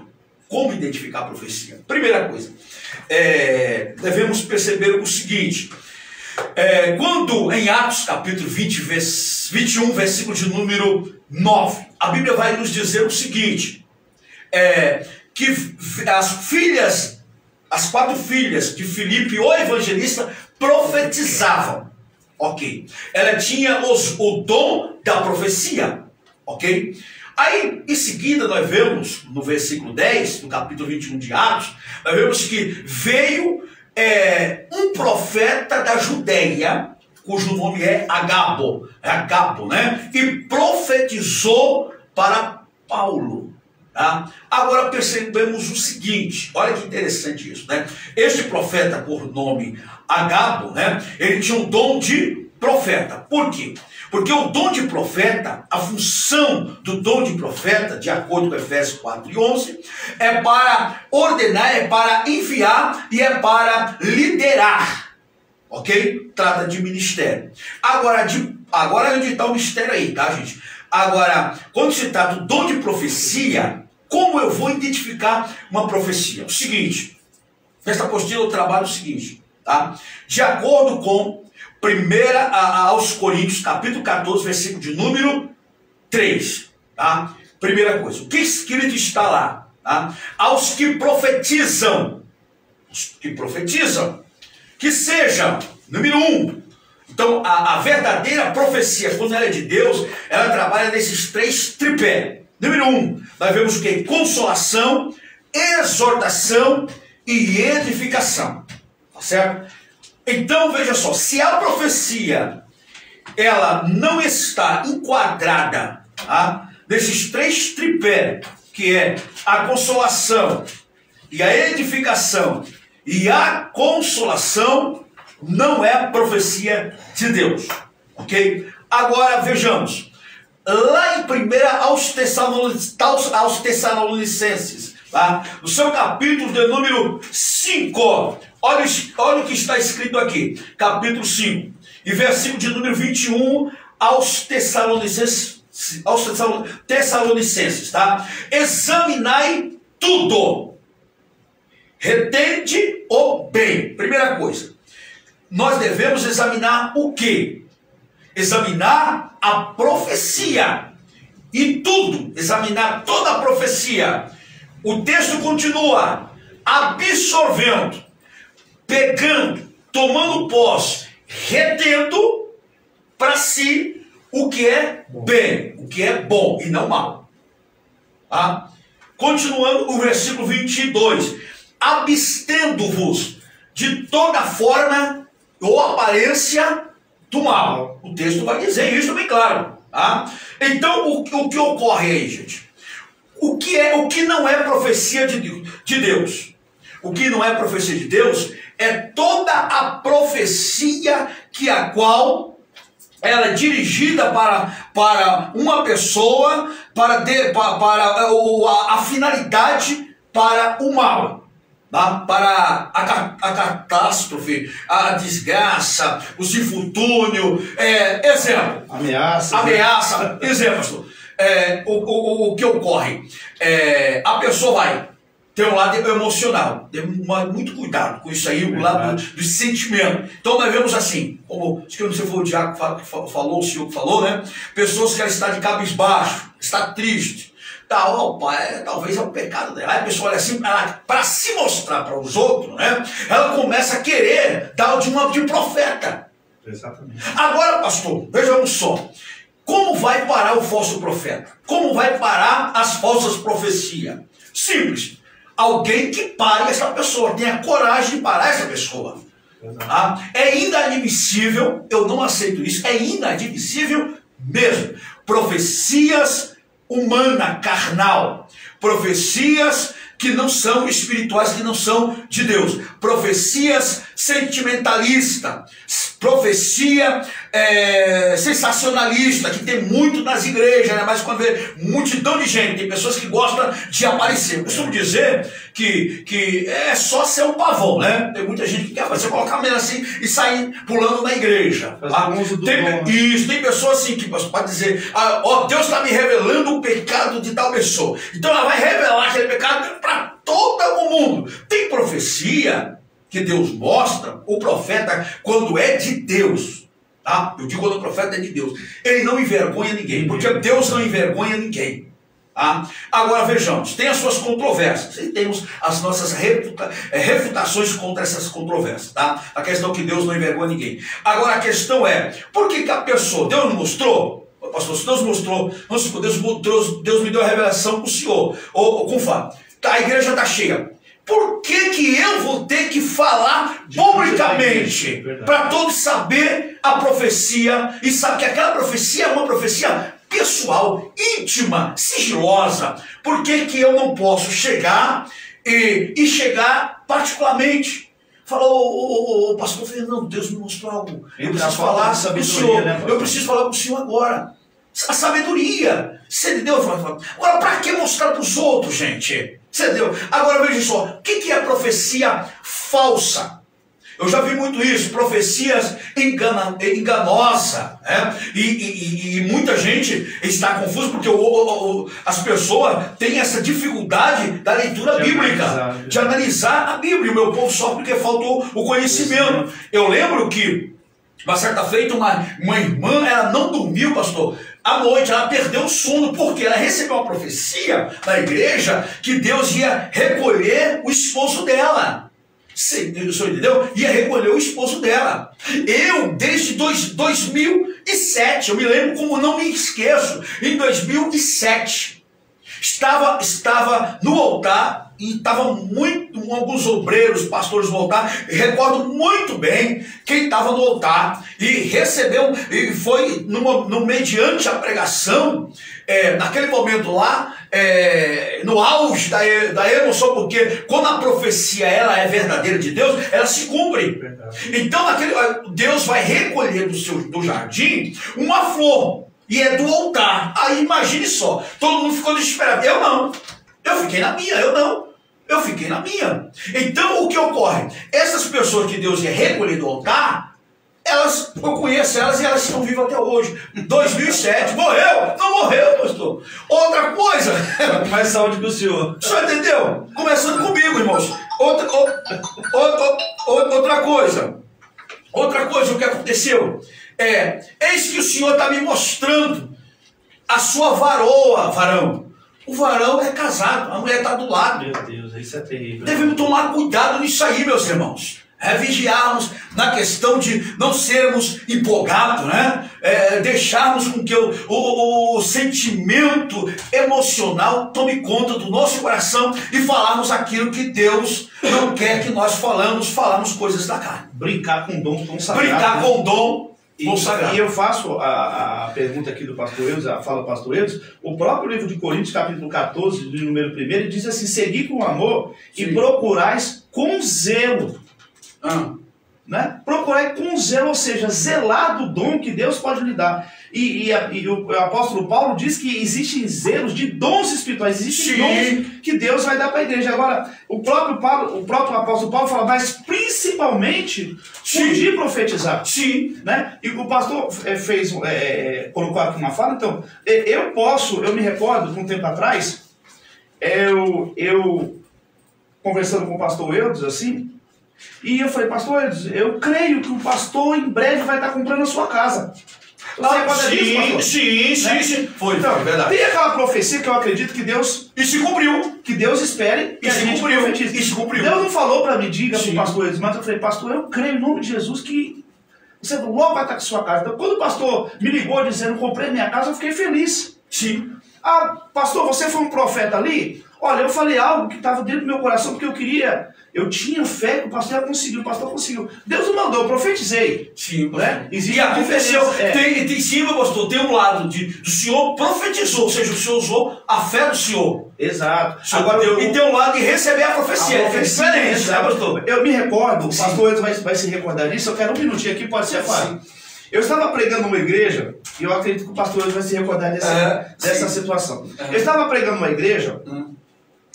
Como identificar a profecia? Primeira coisa, devemos perceber o seguinte, quando em Atos capítulo 21, versículo de número 9, a Bíblia vai nos dizer o seguinte, que as 4 filhas de Filipe, o evangelista, profetizavam, ok? Ela tinha o dom da profecia, ok? Aí, em seguida, nós vemos, no versículo 10, do capítulo 21 de Atos, nós vemos que veio um profeta da Judeia, cujo nome é Agabo, né? E profetizou para Paulo. Tá? Agora percebemos o seguinte, olha que interessante isso, né? Este profeta, por nome Agabo, né? Ele tinha um dom de profeta. Por quê? Porque o dom de profeta, a função do dom de profeta, de acordo com Efésios 4 e 11, é para ordenar, é para enviar e é para liderar. Ok? Trata de ministério. Agora onde está o mistério aí, tá, gente? Agora, quando se trata do dom de profecia, como eu vou identificar uma profecia? O seguinte, nesta apostila eu trabalho o seguinte, tá? De acordo com 1 aos Coríntios, capítulo 14, versículo de número 3, tá? Primeira coisa, o que escrito está lá? Tá? Aos que profetizam, que sejam, número 1. Então, a verdadeira profecia, quando ela é de Deus, ela trabalha nesses 3 tripés. Número 1, nós vemos o que? Consolação, exortação e edificação. Tá certo? Então, veja só, se a profecia, ela não está enquadrada, tá, nesses 3 tripés, que é a consolação e a edificação e a consolação, não é a profecia de Deus, ok? Agora vejamos, lá em 1 aos Tessalonicenses, tá? No seu capítulo de número 5, olha o que está escrito aqui, capítulo 5, e versículo de número 21 aos Tessalonicenses, tá? Examinai tudo, retende o bem. Primeira coisa, nós devemos examinar o quê? Examinar a profecia e tudo, examinar toda a profecia. O texto continua: absorvendo, pegando, tomando posse, retendo para si o que é bem, o que é bom e não mal. Tá? Continuando o versículo 22, abstendo-vos de toda forma ou aparência do mal. O texto vai dizer isso bem claro. Tá? Então, o que ocorre aí, gente? O que não é profecia de Deus? O que não é profecia de Deus é toda a profecia a qual ela é dirigida para uma pessoa, para a finalidade para o mal. Tá? Para a catástrofe, a desgraça, os infortúnios, exemplo. Ameaça, exemplo. O que ocorre? A pessoa vai ter um lado emocional, tem muito cuidado com isso aí, o lado do sentimento. Então nós vemos assim, como acho que não sei se foi o Diaco que falou, o senhor que falou, né? Pessoas que ela está de cabisbaixo, está triste. Talvez é um pecado dela. Aí a pessoa olha assim, para se mostrar para os outros, né? Ela começa a querer dar de profeta. Exatamente. Agora, pastor, vejamos só. Como vai parar o falso profeta? Como vai parar as falsas profecias? Simples. Alguém que pare essa pessoa, tenha coragem de parar essa pessoa. Tá? É inadmissível, eu não aceito isso, é inadmissível mesmo. Profecias humana, carnal, profecias que não são espirituais, que não são de Deus, profecias sentimentalistas, profecia sensacionalista, que tem muito nas igrejas, né? Mas quando vê multidão de gente, tem pessoas que gostam de aparecer. Eu costumo dizer que é só ser um pavão, né? Tem muita gente que quer fazer, colocar a mesa assim e sair pulando na igreja. Tem pessoas assim que pode dizer, Deus está me revelando o pecado de tal pessoa. Então ela vai revelar aquele pecado para todo o mundo. Tem profecia que Deus mostra, o profeta, quando é de Deus, tá? Eu digo quando o profeta é de Deus, ele não envergonha ninguém, porque Deus não envergonha ninguém. Tá? Agora vejamos, tem as suas controvérsias, e temos as nossas refutações contra essas controvérsias, tá? A questão é que Deus não envergonha ninguém. Agora a questão é, por que a pessoa, Deus não mostrou? Pastor, se Deus mostrou, Deus me deu a revelação para o senhor, ou com fato, tá, a igreja está cheia. Por que eu vou ter que falar publicamente para todos saber a profecia e saber que aquela profecia é uma profecia pessoal, íntima, sigilosa? Por que eu não posso chegar e chegar particularmente? Falou, pastor Fernando, Deus me mostrou algo. Eu preciso falar para o senhor. Eu preciso falar para o senhor agora. A sabedoria. Você entendeu? Agora, para que mostrar para os outros, gente? Você entendeu? Agora veja só, o que é profecia falsa? Eu já vi muito isso, profecias enganosas, né? E muita gente está confusa porque as pessoas têm essa dificuldade da leitura bíblica, de analisar a Bíblia. O meu povo sofre porque faltou o conhecimento. Eu lembro que, uma certa feita, uma irmã, ela não dormiu, pastor, à noite, ela perdeu o sono, porque ela recebeu uma profecia da igreja que Deus ia recolher o esposo dela. Você entendeu? Ia recolher o esposo dela. Eu, desde 2007, eu me lembro como não me esqueço, em 2007, estava no altar, e estava alguns obreiros, pastores no altar, recordo muito bem quem estava no altar, e recebeu, e foi mediante a pregação, naquele momento lá, no auge da emoção, porque quando a profecia ela é verdadeira de Deus, ela se cumpre. Então Deus vai recolher do jardim uma flor, E é do altar. Aí imagine só, todo mundo ficou desesperado. Eu não. Eu fiquei na minha, eu fiquei na minha. Então o que ocorre? Essas pessoas que Deus ia recolher do altar, eu conheço elas e elas estão vivas até hoje. 2007, morreu? Não morreu, pastor. Outra coisa. Mais saúde que o senhor. O senhor entendeu? Começando comigo, irmãos. Outra coisa. Outra coisa, o que aconteceu? Eis que o Senhor está me mostrando a sua varoa, varão. O varão é casado, a mulher está do lado. Meu Deus, isso é terrível. Devemos tomar cuidado nisso aí, meus irmãos. Vigiarmos na questão de não sermos empolgados, né? Deixarmos com que o sentimento emocional tome conta do nosso coração e falarmos aquilo que Deus não quer que nós falamos coisas da carne. Brincar com o dom consagrado. Brincar com o dom consagrado. E eu faço a pergunta aqui do pastor Eudes, a fala do pastor Eudes, o próprio livro de Coríntios, capítulo 14, do número 1, ele diz assim: segui com amor e procurais com zelo. Né? Procurar com zelo, ou seja, zelar do dom que Deus pode lhe dar. E o apóstolo Paulo diz que existem zelos de dons espirituais, existem dons que Deus vai dar para a igreja. Agora, o próprio apóstolo Paulo fala, mas principalmente o de profetizar. Né? E o pastor colocou aqui uma fala. Então, eu me recordo, um tempo atrás, eu conversando com o pastor Eudes, assim, e eu falei, pastor Eudes, eu creio que o pastor em breve vai estar comprando a sua casa. Sim. Foi, então, verdade. Tem aquela profecia que eu acredito que Deus... E se cumpriu. Que Deus espere e a gente profetize. E se cumpriu. Deus não falou para mim, diga para o pastor Eudes, mas eu falei, pastor, eu creio em nome de Jesus que você logo vai estar com a sua casa. Então, quando o pastor me ligou dizendo, comprei minha casa, eu fiquei feliz. Sim. Ah, pastor, você foi um profeta ali? Olha, eu falei algo que estava dentro do meu coração, porque eu tinha fé que o pastor ia conseguir, o pastor conseguiu. Deus não mandou, eu profetizei. Sim, né? E aconteceu. Sim, meu pastor, tem um lado do senhor profetizou, ou seja, o senhor usou a fé do senhor. Exato. Agora, e tem um lado de receber a profecia. É diferente, né, pastor? Eu me recordo, o pastor vai se recordar disso, eu quero um minutinho aqui, pode ser fácil. Eu estava pregando numa igreja, e eu acredito que o pastor vai se recordar dessa situação. Eu estava pregando numa igreja,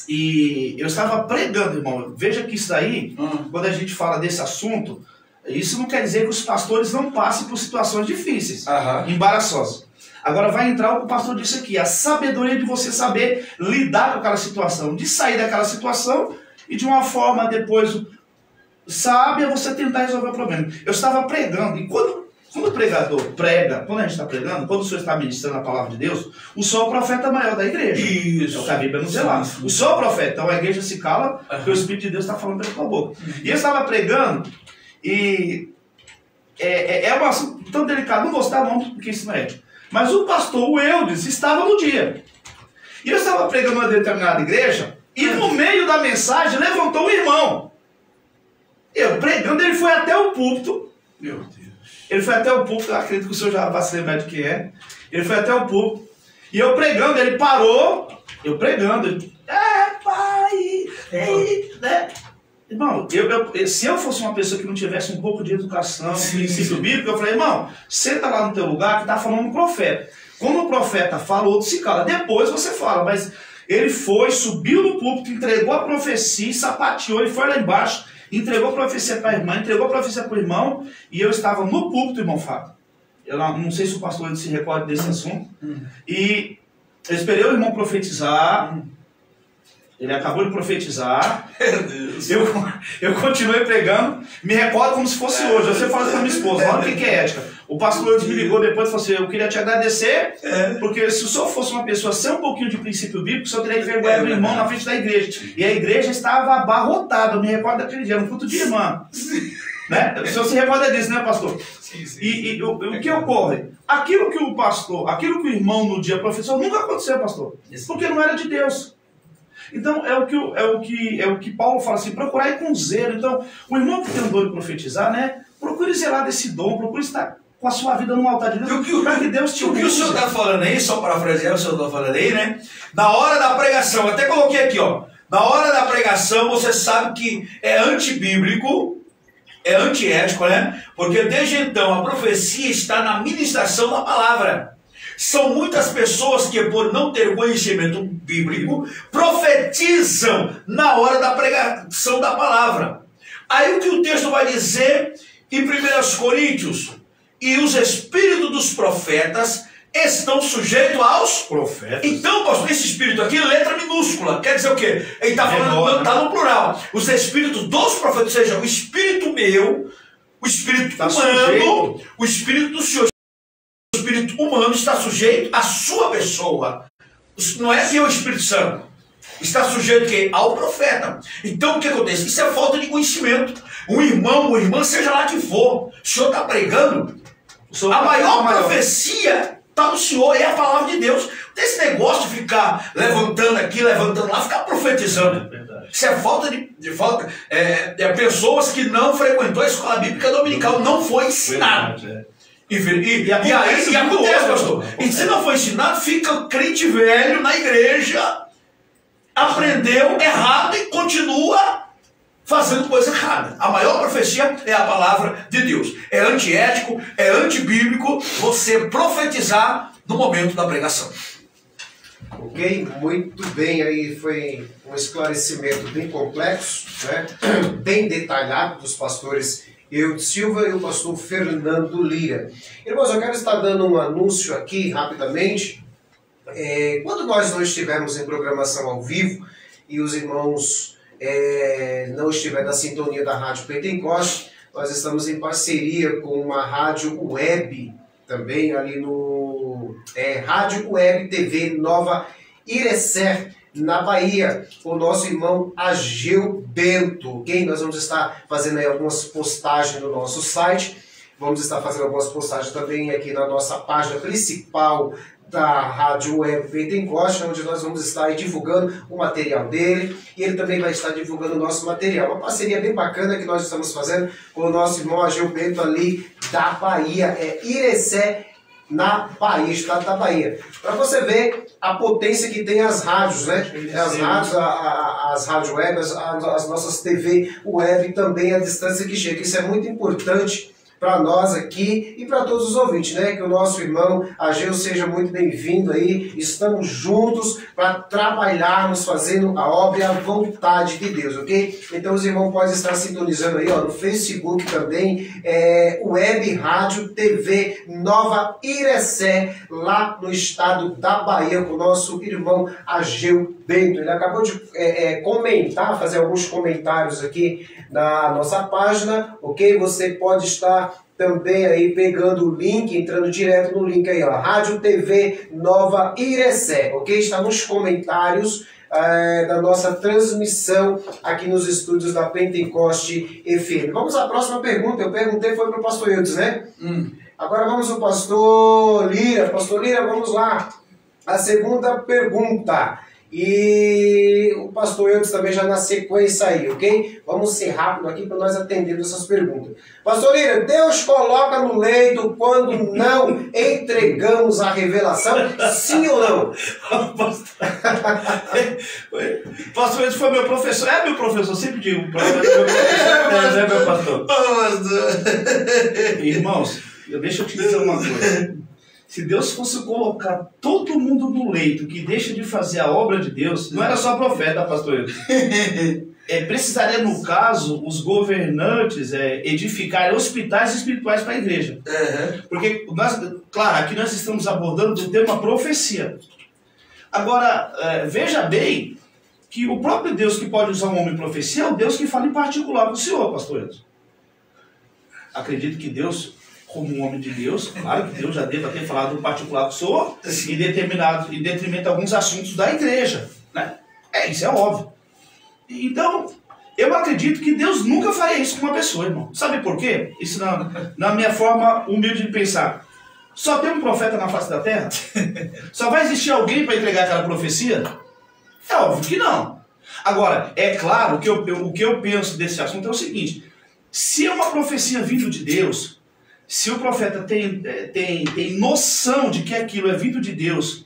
e eu estava pregando, irmão. Veja que isso aí, quando a gente fala desse assunto, isso não quer dizer que os pastores não passem por situações difíceis, embaraçosas. Agora vai entrar o que o pastor disse aqui, a sabedoria de você saber lidar com aquela situação, de sair daquela situação e de uma forma depois sábia você tentar resolver o problema. Eu estava pregando, e quando o pregador prega, quando a gente está pregando, quando o senhor está ministrando a palavra de Deus, o senhor é o profeta maior da igreja. Isso. É o que a Bíblia nos diz lá. O senhor é o profeta, então a igreja se cala, porque o Espírito de Deus está falando pela tua boca. E eu estava pregando, e é um assunto tão delicado, não vou citar nome, porque isso não é. Mas o pastor, o Eudes, estava no dia. E eu estava pregando uma determinada igreja, e no meio da mensagem levantou um irmão. Eu pregando, ele foi até o púlpito. Meu Deus. Ele foi até o púlpito, acredito que o senhor já vai se lembrar de quem é. Ele foi até o púlpito. E eu pregando, ele parou. Eu pregando, ele... pai... né? Irmão, se eu fosse uma pessoa que não tivesse um pouco de educação, princípio bíblico, eu falei, irmão, senta lá no teu lugar que está falando um profeta. Quando o profeta fala, o outro se cala. Depois você fala, mas ele foi, subiu no púlpito, entregou a profecia, sapateou e foi lá embaixo, entregou a profecia para a irmã, entregou a profecia para o irmão, e eu estava no púlpito, irmão Fábio. Eu não sei se o pastor se recorda desse assunto. E eu esperei o irmão profetizar. Ele acabou de profetizar. Eu continuei pregando. Me recordo como se fosse hoje. Eu sempre falo com a minha esposa. Olha o que é ética. O pastor me ligou depois e falou assim: eu queria te agradecer, porque se o senhor fosse uma pessoa sem um pouquinho de princípio bíblico, o senhor teria que vergonhar meu irmão na frente da igreja. E a igreja estava abarrotada. Eu me recordo daquele dia, no culto de irmã. Né? O senhor se recorda disso, né, pastor? Sim. E o que ocorre? Aquilo que o pastor, aquilo que o irmão no dia professor, nunca aconteceu, pastor. Porque não era de Deus. Então, é o que Paulo fala assim, procurar com zelo. Então, o irmão que tem o dom de profetizar, né? Procure zelar desse dom, procure estar com a sua vida no altar de Deus, para que Deus te use. O que o senhor está falando aí, só parafrasear o senhor está falando aí, né? Na hora da pregação, até coloquei aqui, ó. Na hora da pregação, você sabe que é antibíblico, é antiético, né? Porque desde então a profecia está na ministração da palavra. São muitas pessoas que, por não ter conhecimento bíblico, profetizam na hora da pregação da palavra. Aí o que o texto vai dizer em 1 Coríntios? E os espíritos dos profetas estão sujeitos aos Profetas. Então, pastor, esse espírito aqui, letra minúscula, quer dizer o quê? Ele está falando, está no plural. Os espíritos dos profetas, ou seja, o espírito meu, o espírito humano, sujeito. O espírito do Senhor, o espírito humano está sujeito à sua pessoa. Não é que é o Espírito Santo. Está sujeito que ao profeta. Então o que acontece? Isso é falta de conhecimento. Um irmão, uma irmã, seja lá que for, o senhor está pregando, a maior profecia está no Senhor, é a palavra de Deus. Esse negócio de ficar levantando aqui, levantando lá, ficar profetizando. Isso é falta de pessoas que não frequentou a escola bíblica dominical, não foi ensinado. E acontece, pastor. E se não foi ensinado, fica crente velho na igreja, aprendeu errado e continua fazendo coisa errada. A maior profecia é a palavra de Deus. É antiético, é antibíblico você profetizar no momento da pregação. Ok, muito bem, aí foi um esclarecimento bem complexo, né? Bem detalhado dos pastores Eudes Silva e o pastor Fernando Lira. Irmãos, eu quero estar dando um anúncio aqui rapidamente. Quando nós não estivermos em programação ao vivo e os irmãos não estiver na sintonia da Rádio Pentecoste, nós estamos em parceria com uma rádio web, também ali no Rádio Web TV Nova Irecé, na Bahia, com o nosso irmão Ageu Bento, ok? Nós vamos estar fazendo aí algumas postagens no nosso site, vamos estar fazendo algumas postagens também aqui na nossa página principal da Rádio Web Pentecoste, onde nós vamos estar aí divulgando o material dele, e ele também vai estar divulgando o nosso material. Uma parceria bem bacana que nós estamos fazendo com o nosso irmão Ageu Bento ali da Bahia, Irecé, na Bahia, estado da Bahia. Para você ver a potência que tem as rádios, né? As rádios, as rádio web, as nossas TV web, também a distância que chega. Isso é muito importante para nós aqui e para todos os ouvintes, né? Que o nosso irmão Ageu seja muito bem-vindo aí. Estamos juntos para trabalharmos, fazendo a obra e a vontade de Deus, ok? Então os irmãos podem estar sintonizando aí, ó, no Facebook também, Web Rádio TV Nova Irecé, lá no estado da Bahia, com o nosso irmão Ageu Bento. Ele acabou de comentar, fazer alguns comentários aqui na nossa página, ok? Você pode estar também aí pegando o link, entrando direto no link aí, ó, Rádio TV Nova Irecé, ok? Está nos comentários da nossa transmissão aqui nos estúdios da Pentecoste FM. Vamos à próxima pergunta. Eu perguntei, foi para o pastor Eudes, né? Agora vamos ao pastor Lira. Pastor Lira, vamos lá. A segunda pergunta. E o pastor Eudes também já na sequência aí, ok? Vamos ser rápido aqui para nós atendermos essas perguntas. Pastor Lira, Deus coloca no leito quando não entregamos a revelação? Sim ou não? Pastor Eudes foi meu professor. É meu professor, sempre digo. Meu professor, é meu pastor. Irmãos, deixa eu te dizer uma coisa. Se Deus fosse colocar todo mundo no leito que deixa de fazer a obra de Deus, não era só profeta, pastor Eudes. Precisaria, no caso, os governantes edificarem hospitais espirituais para a igreja. Porque, claro, aqui nós estamos abordando o tema profecia. Agora, veja bem que o próprio Deus que pode usar um homem em profecia é o Deus que fala em particular com o Senhor, pastor Eudes. Acredito que Deus, como um homem de Deus, claro que Deus já deva ter falado em particular com o Senhor, em detrimento de alguns assuntos da igreja, né? Isso é óbvio. Então, eu acredito que Deus nunca faria isso com uma pessoa, irmão. Sabe por quê? Isso na minha forma humilde de pensar. Só tem um profeta na face da terra? Só vai existir alguém para entregar aquela profecia? É óbvio que não. Agora, é claro que o que eu penso desse assunto é o seguinte: se é uma profecia vindo de Deus, se o profeta tem noção de que aquilo é vindo de Deus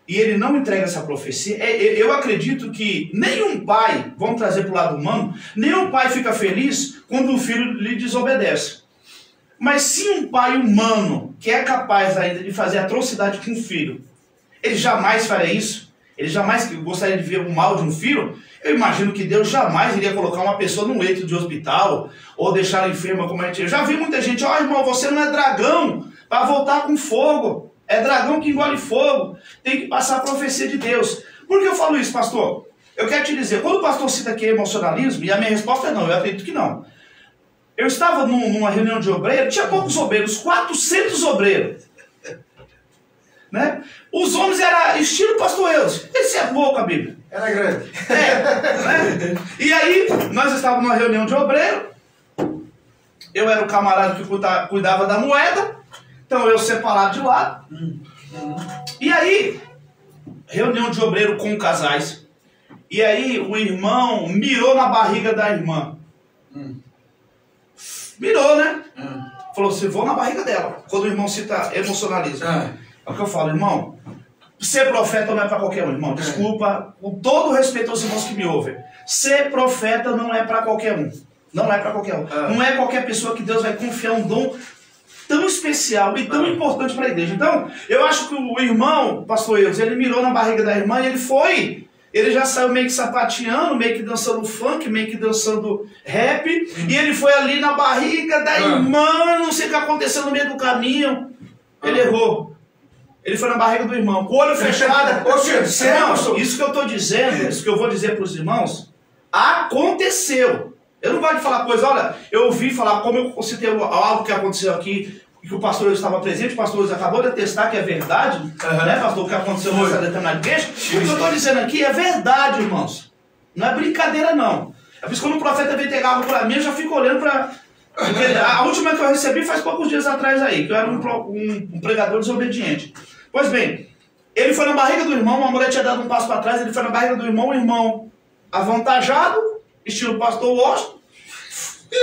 e ele não entrega essa profecia, eu acredito que nenhum pai, vamos trazer para o lado humano, nenhum pai fica feliz quando o filho lhe desobedece. Mas se um pai humano que é capaz ainda de fazer atrocidade com um filho, ele jamais faria isso? Ele jamais gostaria de ver o mal de um filho? Eu imagino que Deus jamais iria colocar uma pessoa num leito de hospital ou deixar ela enferma como a gente. Eu já vi muita gente, ó irmão, você não é dragão para voltar com fogo. É dragão que engole fogo. Tem que passar a profecia de Deus. Por que eu falo isso, pastor? Eu quero te dizer, quando o pastor cita aqui emocionalismo, e a minha resposta é não, eu acredito que não. Eu estava numa reunião de obreiros, tinha poucos obreiros, 400 obreiros. Né? Os homens eram estilo pastor Eudes. Esse é pouco a Bíblia. Era grande. Né? E aí, nós estávamos numa reunião de obreiro. Eu era o camarada que cuidava da moeda. Então eu separado de lado. E aí, reunião de obreiro com casais. E aí o irmão mirou na barriga da irmã. Mirou, né? Falou assim, vou na barriga dela. Quando o irmão cita emocionalismo. É o que eu falo, irmão. Ser profeta não é para qualquer um, irmão. Desculpa, com todo respeito aos irmãos que me ouvem. Ser profeta não é para qualquer um. Não é para qualquer um. Não é qualquer pessoa que Deus vai confiar um dom tão especial e tão importante para a igreja. Então, eu acho que o irmão, o pastor Eudes, ele mirou na barriga da irmã e ele foi. Ele já saiu meio que sapateando, meio que dançando funk, meio que dançando rap. E ele foi ali na barriga da irmã, não sei o que aconteceu no meio do caminho. Ele errou. Ele foi na barriga do irmão, com o olho fechado. Não, isso que eu estou dizendo, isso que eu vou dizer para os irmãos, aconteceu. Eu não gosto de falar coisa, olha, eu ouvi falar, como eu citei algo que aconteceu aqui, que o pastor estava presente, o pastor acabou de atestar que é verdade, né, pastor, o que aconteceu nessa determinada igreja. O que eu estou dizendo aqui é verdade, irmãos. Não é brincadeira, não. É por isso que quando o profeta vem pegar algo para mim, eu já fico olhando para... A última que eu recebi faz poucos dias atrás aí, que eu era um pregador desobediente. Pois bem, ele foi na barriga do irmão, uma mulher tinha dado um passo para trás, ele foi na barriga do irmão, o irmão avantajado, estilo pastor Washington,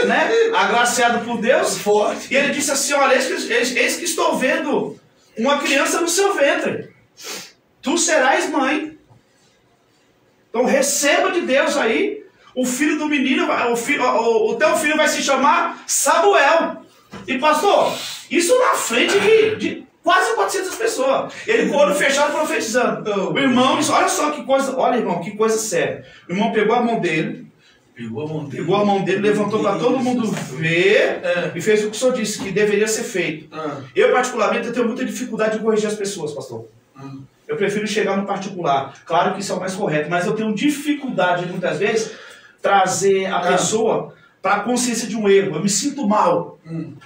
né? Agraciado por Deus, forte. E ele disse assim, olha, eis que estou vendo uma criança no seu ventre, tu serás mãe. Então receba de Deus aí, o filho do menino, o teu filho vai se chamar Samuel. E pastor, isso na frente de quase 400 pessoas. Ele com o olho fechado profetizando. O irmão disse, olha só que coisa, olha irmão, que coisa séria. O irmão pegou a mão dele, levantou para todo mundo ver e fez o que o senhor disse, que deveria ser feito. Eu particularmente eu tenho muita dificuldade de corrigir as pessoas, pastor. Eu prefiro chegar no particular. Claro que isso é o mais correto, mas eu tenho dificuldade muitas vezes trazer a pessoa para a consciência de um erro. Eu me sinto mal.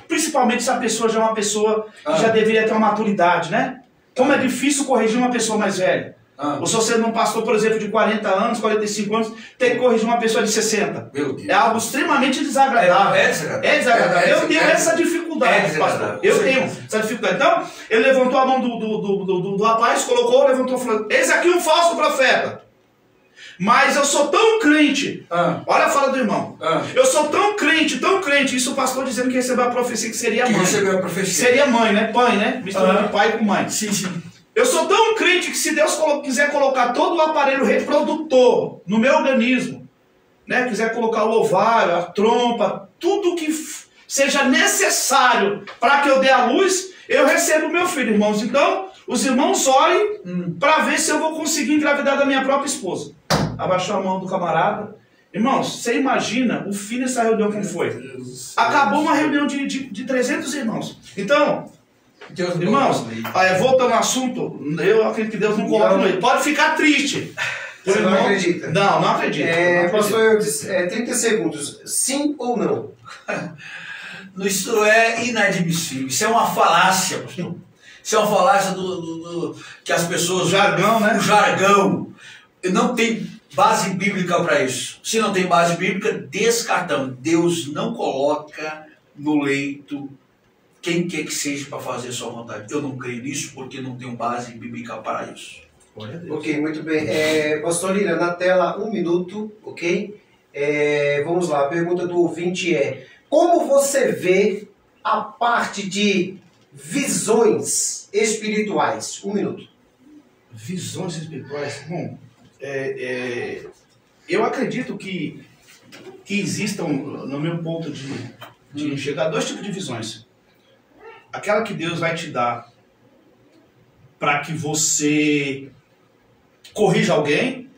Principalmente se a pessoa já é uma pessoa que já deveria ter uma maturidade, né? Como é difícil corrigir uma pessoa mais velha. Ou se você não pastor, por exemplo, de 40 anos, 45 anos, tem que corrigir uma pessoa de 60. Meu Deus. É algo extremamente desagradável. É desagradável. Eu tenho essa dificuldade, pastor. Eu tenho essa dificuldade. Então, ele levantou a mão do rapaz, colocou, levantou e falou, eis aqui um falso profeta. Mas eu sou tão crente. Olha a fala do irmão. Eu sou tão crente. Isso o pastor dizendo que recebeu a profecia que seria mãe. Recebeu a profecia. Seria mãe, né? Pai, né? Misturando pai com mãe. Sim. Eu sou tão crente que se Deus quiser colocar todo o aparelho reprodutor no meu organismo, né? Quiser colocar o ovário, a trompa, tudo que seja necessário para que eu dê a luz, eu recebo meu filho, irmãos. Então, os irmãos orem para ver se eu vou conseguir engravidar da minha própria esposa. Abaixou a mão do camarada. Irmãos, você imagina o fim dessa reunião como foi? Acabou uma reunião de 300 irmãos. Então, irmãos, voltando ao assunto, eu acredito que Deus não coloca no meio. Pode ficar triste. Você não acredita? Não acredito. Pastor, eu disse, 30 segundos. Sim ou não? Isso é inadmissível. Isso é uma falácia, pastor. Isso é uma falácia que as pessoas... Jargão, né? O jargão. Não tem base bíblica para isso. Se não tem base bíblica, descartamos. Deus não coloca no leito quem quer que seja para fazer sua vontade. Eu não creio nisso porque não tenho base bíblica para isso. Ok, muito bem. Pastor Lira, na tela, 1 minuto, ok? Vamos lá, a pergunta do ouvinte é: como você vê a parte de visões espirituais? 1 minuto. Visões espirituais? Bom, eu acredito que existam, no meu ponto de enxergar, 2 tipos de visões. aquela que Deus vai te dar para que você corrija alguém,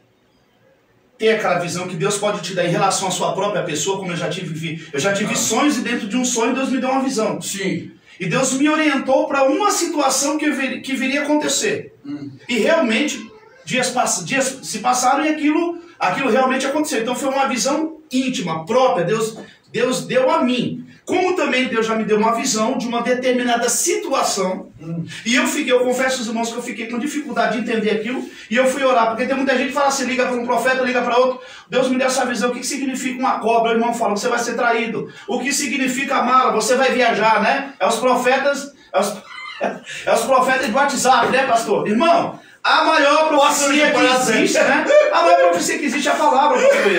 tem aquela visão que Deus pode te dar em relação à sua própria pessoa, como eu já tive sonhos, e dentro de um sonho Deus me deu uma visão. Sim. E Deus me orientou para uma situação que viria a acontecer. E realmente, dias se passaram e aquilo realmente aconteceu. Então foi uma visão íntima, própria, Deus deu a mim. Como também Deus já me deu uma visão de uma determinada situação. E eu confesso aos irmãos que eu fiquei com dificuldade de entender aquilo. E eu fui orar, porque tem muita gente que fala assim, liga para um profeta, liga para outro. Deus me deu essa visão, o que significa uma cobra? O irmão fala, você vai ser traído. O que significa a mala? Você vai viajar, né? É os profetas de WhatsApp, né, pastor? Irmão, a maior profecia que existe, né? A maior profecia que existe é a palavra, pastor.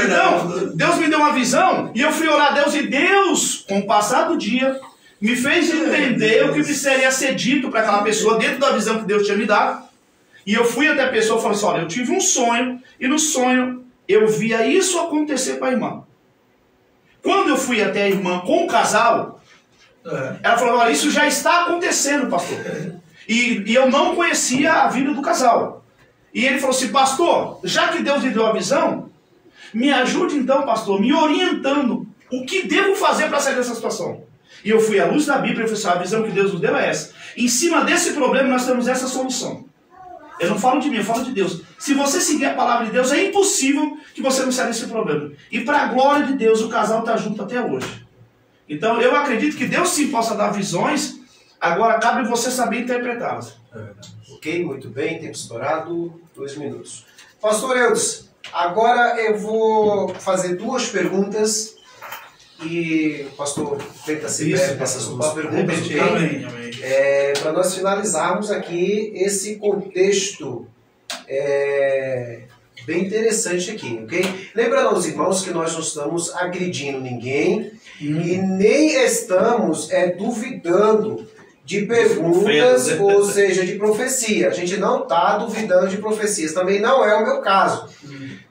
Então, Deus me deu uma visão e eu fui orar a Deus. E Deus, com o passar do dia, me fez entender o que precisaria ser dito para aquela pessoa dentro da visão que Deus tinha me dado. E eu fui até a pessoa e falei assim, olha, eu tive um sonho e no sonho eu via isso acontecer com a irmã. Quando eu fui até a irmã com o casal, ela falou, olha, isso já está acontecendo, pastor. E eu não conhecia a vida do casal. E ele falou assim, pastor, já que Deus lhe deu a visão, me ajude então, pastor, me orientando o que devo fazer para sair dessa situação. E eu fui à luz da Bíblia e falei assim, a visão que Deus nos deu é essa. Em cima desse problema nós temos essa solução. Eu não falo de mim, eu falo de Deus. Se você seguir a palavra de Deus, é impossível que você não saia desse problema. E para a glória de Deus, o casal está junto até hoje. Então eu acredito que Deus sim possa dar visões. Agora cabe você saber interpretá-las. Ok, muito bem, tempo estourado, 2 minutos. Pastor Eudes, agora eu vou fazer 2 perguntas e o pastor tenta ser breve nessas 2 perguntas, ok? Amém. Para nós finalizarmos aqui esse contexto bem interessante aqui, ok? Lembrando aos irmãos que nós não estamos agredindo ninguém e nem estamos duvidando de perguntas, ou seja, de profecia. A gente não está duvidando de profecias. Também não é o meu caso.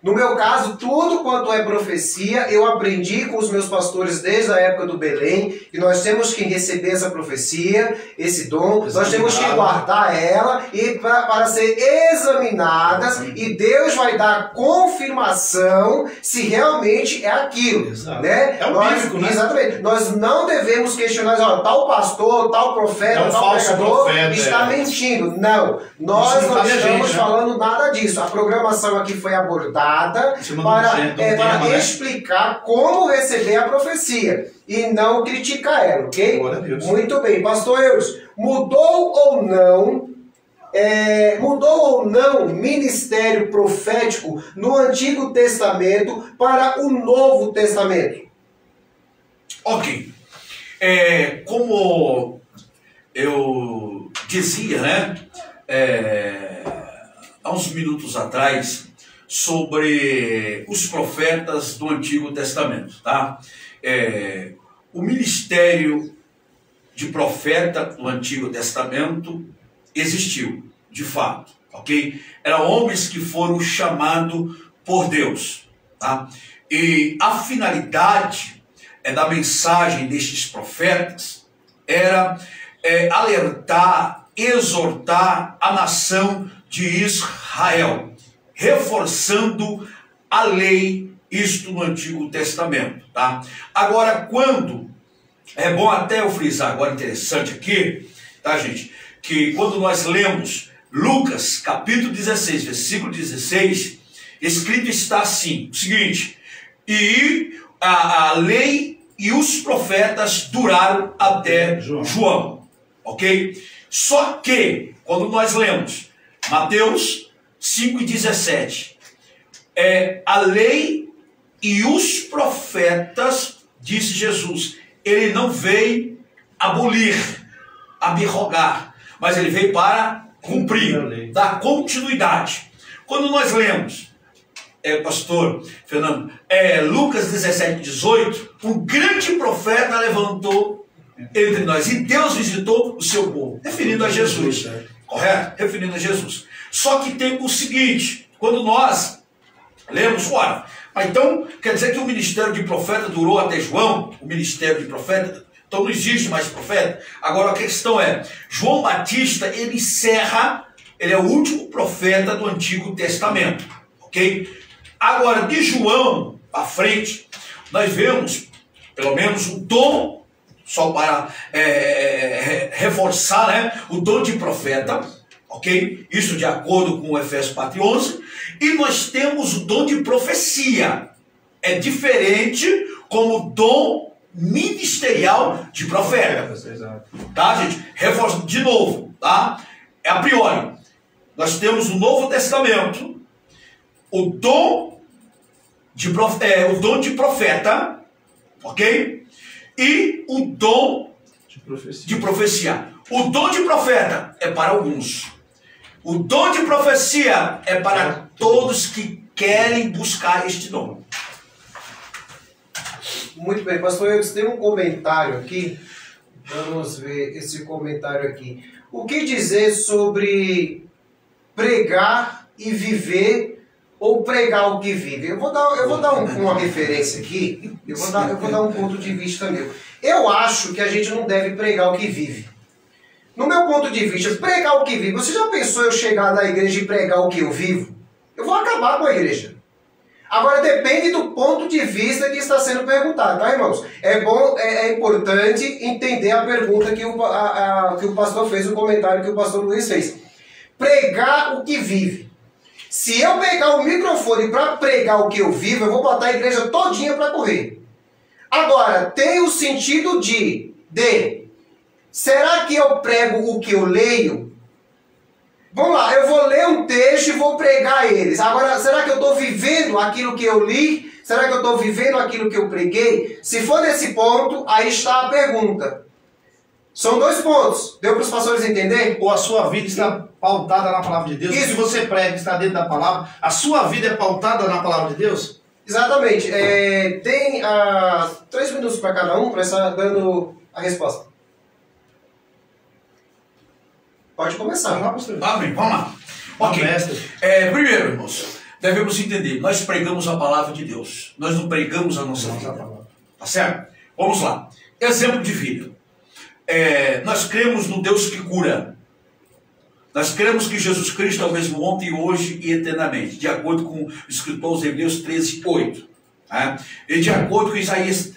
No meu caso, tudo quanto é profecia, eu aprendi com os meus pastores desde a época do Belém, que nós temos que receber essa profecia, esse dom, nós temos que guardar ela e para ser examinadas, e Deus vai dar confirmação se realmente é aquilo. Né? É o bíblico, né? Exatamente. Nós não devemos questionar, tal pastor, tal profeta, tal pregador está mentindo. Não. Nós não estamos falando nada disso. A programação aqui foi abordada para explicar como receber a profecia e não criticar ela, ok? Muito bem. Pastor Eudes, mudou ou não ministério profético no Antigo Testamento para o Novo Testamento? Ok. Como eu dizia, né, há uns minutos atrás, sobre os profetas do Antigo Testamento, tá? O ministério de profeta no Antigo Testamento existiu, de fato, ok? Eram homens que foram chamados por Deus, tá? E a finalidade da mensagem destes profetas era alertar, exortar a nação de Israel, reforçando a lei, isto no Antigo Testamento, tá? Agora, quando, é bom até eu frisar agora, interessante aqui, tá, gente, que quando nós lemos Lucas, capítulo 16, versículo 16, escrito está assim, o seguinte, e a lei e os profetas duraram até João, ok? Só que, quando nós lemos Mateus 5,17, a lei e os profetas, disse Jesus, ele não veio abolir, abrogar, mas ele veio para cumprir, dar continuidade. Quando nós lemos, pastor Fernando, Lucas 17,18, um grande profeta levantou entre nós, e Deus visitou o seu povo, referindo a Jesus, correto? Referindo a Jesus. Só que tem o seguinte, quando nós lemos, ora, então quer dizer que o ministério de profeta durou até João, o ministério de profeta Então não existe mais profeta. Agora a questão é, João Batista, ele encerra, ele é o último profeta do Antigo Testamento, ok? Agora, de João à frente, nós vemos, pelo menos, o dom, só para reforçar, né, o dom de profeta, ok? Isso de acordo com o Efésios 4:11. E nós temos o dom de profecia. É diferente como dom ministerial de profeta. Tá, gente? Reforço de novo, tá? É a priori. Nós temos no Novo Testamento o dom de profeta, ok? E o dom de profecia. O dom de profeta é para alguns. O dom de profecia é para todos que querem buscar este dom. Muito bem, pastor Eudes, tem um comentário aqui. Vamos ver esse comentário aqui. O que dizer sobre pregar e viver ou pregar o que vive? Eu vou dar uma referência aqui. Eu vou dar um ponto de vista meu. Eu acho que a gente não deve pregar o que vive. No meu ponto de vista, pregar o que vive. Você já pensou eu chegar na igreja e pregar o que eu vivo? Eu vou acabar com a igreja. Agora depende do ponto de vista que está sendo perguntado, tá, irmãos? É importante entender a pergunta que o pastor fez, o comentário que o pastor Luiz fez. Pregar o que vive. Se eu pegar o microfone para pregar o que eu vivo, eu vou botar a igreja todinha para correr. Agora, tem o sentido de será que eu prego o que eu leio? Vamos lá, eu vou ler um texto e vou pregar eles. Agora, será que eu estou vivendo aquilo que eu li? Será que eu estou vivendo aquilo que eu preguei? Se for nesse ponto, aí está a pergunta. São dois pontos. Deu para os pastores entenderem? Ou a sua vida está pautada na palavra de Deus? Isso. Se você prega, está dentro da palavra, a sua vida é pautada na palavra de Deus? Exatamente. Tem 3 minutos para cada um para estar dando a resposta. Pode começar. Amém, vamos lá. Ok. Primeiro, irmãos, devemos entender, nós pregamos a palavra de Deus. Nós não pregamos a nossa vida. Tá certo? Vamos lá. Exemplo de vida. Nós cremos no Deus que cura. Nós cremos que Jesus Cristo é o mesmo ontem, hoje e eternamente, de acordo com o escritor aos Hebreus 13:8. E de acordo com Isaías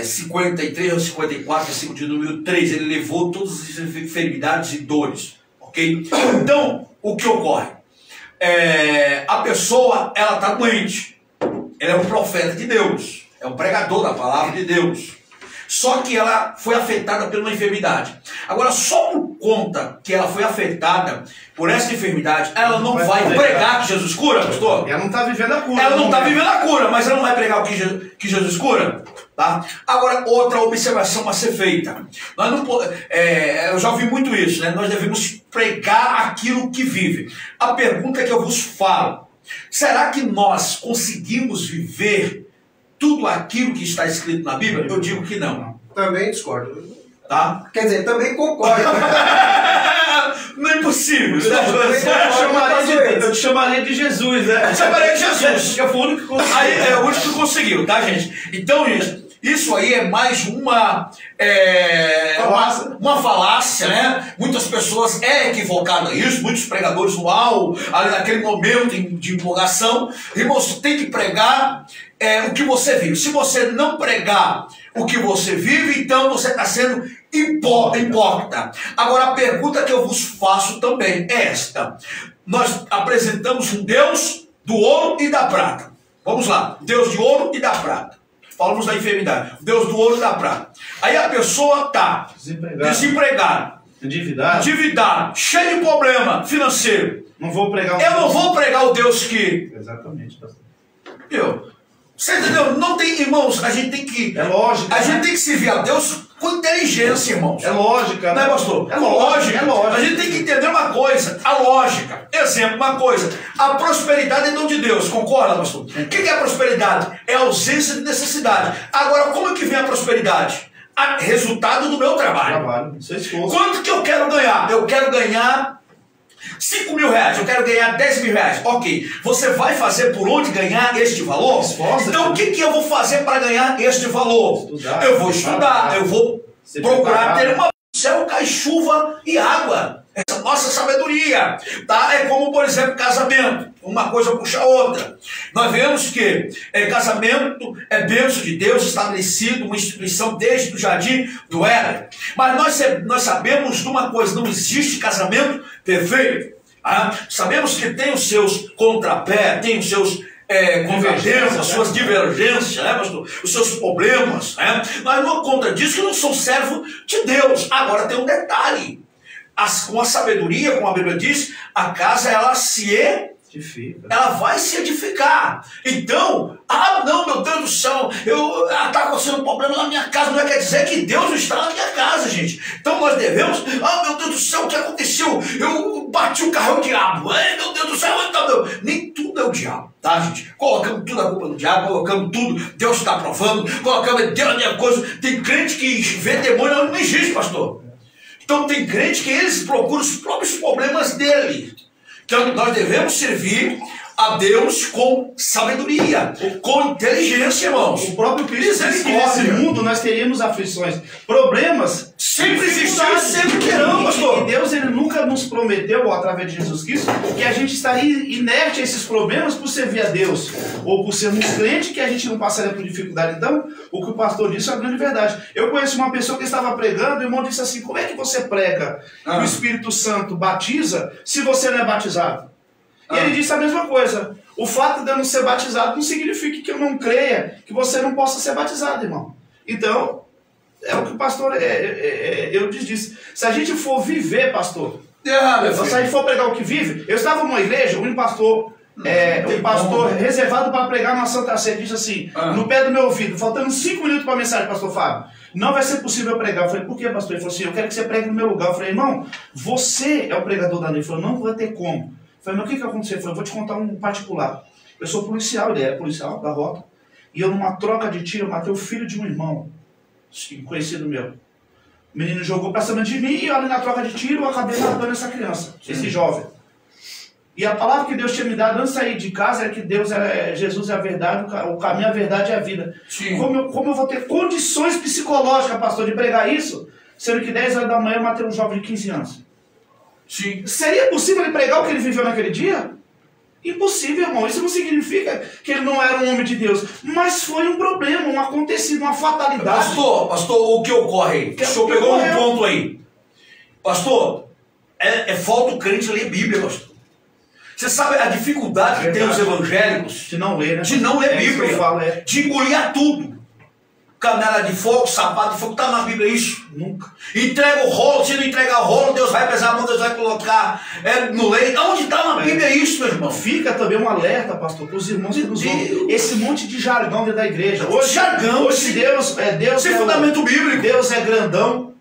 53 ou 54, versículo de número 3, ele levou todas as enfermidades e dores. Ok? Então, o que ocorre? A pessoa, ela está doente. Ela é um profeta de Deus. É um pregador da palavra de Deus. Só que ela foi afetada por uma enfermidade. Agora, só por conta que ela foi afetada por essa enfermidade, ela não vai pregar que Jesus cura, pastor? Ela não está vivendo a cura. Ela não está vivendo a cura, mas ela não vai pregar o que Jesus cura? Tá? Agora, outra observação a ser feita. Nós não, eu já ouvi muito isso, né? Nós devemos pregar aquilo que vive. A pergunta que eu vos falo, será que nós conseguimos viver tudo aquilo que está escrito na Bíblia? Eu digo que não. Também discordo. Tá? Quer dizer, também concordo. Não é impossível. Eu te chamaria de Jesus, né? Eu chamaria de Jesus. Que foi o único que conseguiu. Aí é o único que conseguiu, tá, gente? Então, gente, isso aí é mais uma falácia, né? Muitas pessoas equivocada isso, muitos pregadores ali naquele momento de empolgação. Irmãos, tem que pregar o que você vive. Se você não pregar o que você vive, então você está sendo hipócrita. Agora, a pergunta que eu vos faço também é esta. Nós apresentamos um Deus do ouro e da prata. Vamos lá, Deus de ouro e da prata. Falamos da enfermidade, Deus do ouro e da prata. Aí a pessoa está desempregada, endividada, cheia de problema financeiro. Não vou pregar Eu não vou pregar o Deus que... Exatamente, pastor. Você entendeu? Não tem, irmãos, a gente tem que... É lógico. A gente tem que servir a Deus com inteligência, irmãos. É lógica, né, pastor? É lógica. A gente tem que entender uma coisa, a lógica. Exemplo, uma coisa. A prosperidade é dom de Deus, concorda, pastor? O que é a prosperidade? É a ausência de necessidade. Agora, como é que vem a prosperidade? Resultado do meu trabalho. Seu esforço. Quanto que eu quero ganhar? Eu quero ganhar 5 mil reais, eu quero ganhar 10 mil reais. Ok, você vai fazer por onde ganhar este valor? Então o que eu vou fazer para ganhar este valor? Eu vou estudar, eu vou procurar ter uma céu, cai chuva e água. Essa nossa sabedoria, tá? É como, por exemplo, casamento. Uma coisa puxa a outra. Nós vemos que casamento é bênção de Deus, estabelecido, uma instituição desde o jardim do Éden. Mas nós sabemos de uma coisa, não existe casamento perfeito. Sabemos que tem os seus contrapés, tem os seus convergências, suas divergências, né, pastor? Os seus problemas, né? Mas não conta disso que não sou servo de Deus. Agora tem um detalhe. Com a sabedoria, como a Bíblia diz, a casa ela ela vai se edificar. Então, não, meu Deus do céu, está acontecendo um problema na minha casa, não quer dizer que Deus não está na minha casa, gente. Então nós devemos, meu Deus do céu, o que aconteceu? Eu bati o carro, é o diabo. Ai, meu Deus do céu, nem tudo é o diabo, tá, gente? Colocamos tudo a culpa no diabo, colocamos tudo, Deus está aprovando, colocamos Deus na minha coisa. Tem crente que vê demônio, não existe, pastor. Então tem crente que eles procuram os próprios problemas dele. Então nós devemos servir a Deus com sabedoria, com inteligência, irmãos. O próprio Cristo disse que nesse mundo nós teríamos aflições, problemas. Sempre existiram e sempre terão, pastor. E Deus ele nunca nos prometeu, através de Jesus Cristo, que a gente estaria inerte a esses problemas por servir a Deus, ou por sermos crentes, que a gente não passaria por dificuldade. Então, o que o pastor disse é a grande verdade. Eu conheço uma pessoa que estava pregando, e o irmão disse assim: como é que você prega que o Espírito Santo batiza se você não é batizado? E ele disse a mesma coisa. O fato de eu não ser batizado não significa que eu não creia que você não possa ser batizado, irmão. Então, é o que o pastor eu disse. Se a gente for viver, pastor, se a gente for pregar o que vive, eu estava numa igreja, um pastor reservado para pregar na Santa Ceia, disse assim, no pé do meu ouvido, faltando 5 minutos para a mensagem, pastor Fábio, não vai ser possível eu pregar. Eu falei, por que, pastor? Ele falou assim, eu quero que você pregue no meu lugar. Eu falei, irmão, você é o pregador da lei. Ele falou, não vai ter como. Eu falei, mas o que aconteceu? Ele falou, vou te contar um particular. Eu sou policial, ele é policial da rota, e eu numa troca de tiro, eu matei o filho de um irmão, conhecido meu. O menino jogou pra cima de mim, e ali na troca de tiro, eu acabei matando essa criança, esse jovem. E a palavra que Deus tinha me dado antes de sair de casa era que Jesus é a verdade, o caminho, a verdade e a vida. Como eu vou ter condições psicológicas, pastor, de pregar isso, sendo que 10 horas da manhã eu matei um jovem de 15 anos? Sim. Seria possível ele pregar o que ele viveu naquele dia? Impossível, irmão. Isso não significa que ele não era um homem de Deus. Mas foi um problema, um acontecido, uma fatalidade. Pastor, o que ocorre? O senhor pegou um ponto aí. Pastor, falta o crente ler Bíblia, pastor. Você sabe a dificuldade que tem os evangélicos de não ler, né? De não ler Bíblia. De engolir tudo. Canela de fogo, sapato de fogo, está na Bíblia isso? Nunca. Entrega o rolo, se não entregar o rolo, Deus vai pesar a mão, Deus vai colocar no leite. Onde está na Bíblia isso, meu irmão? Fica também um alerta, pastor, para os irmãos que nos ouvem. Esse monte de jargão dentro da igreja. Hoje Deus sem fundamento bíblico. Deus é grandão.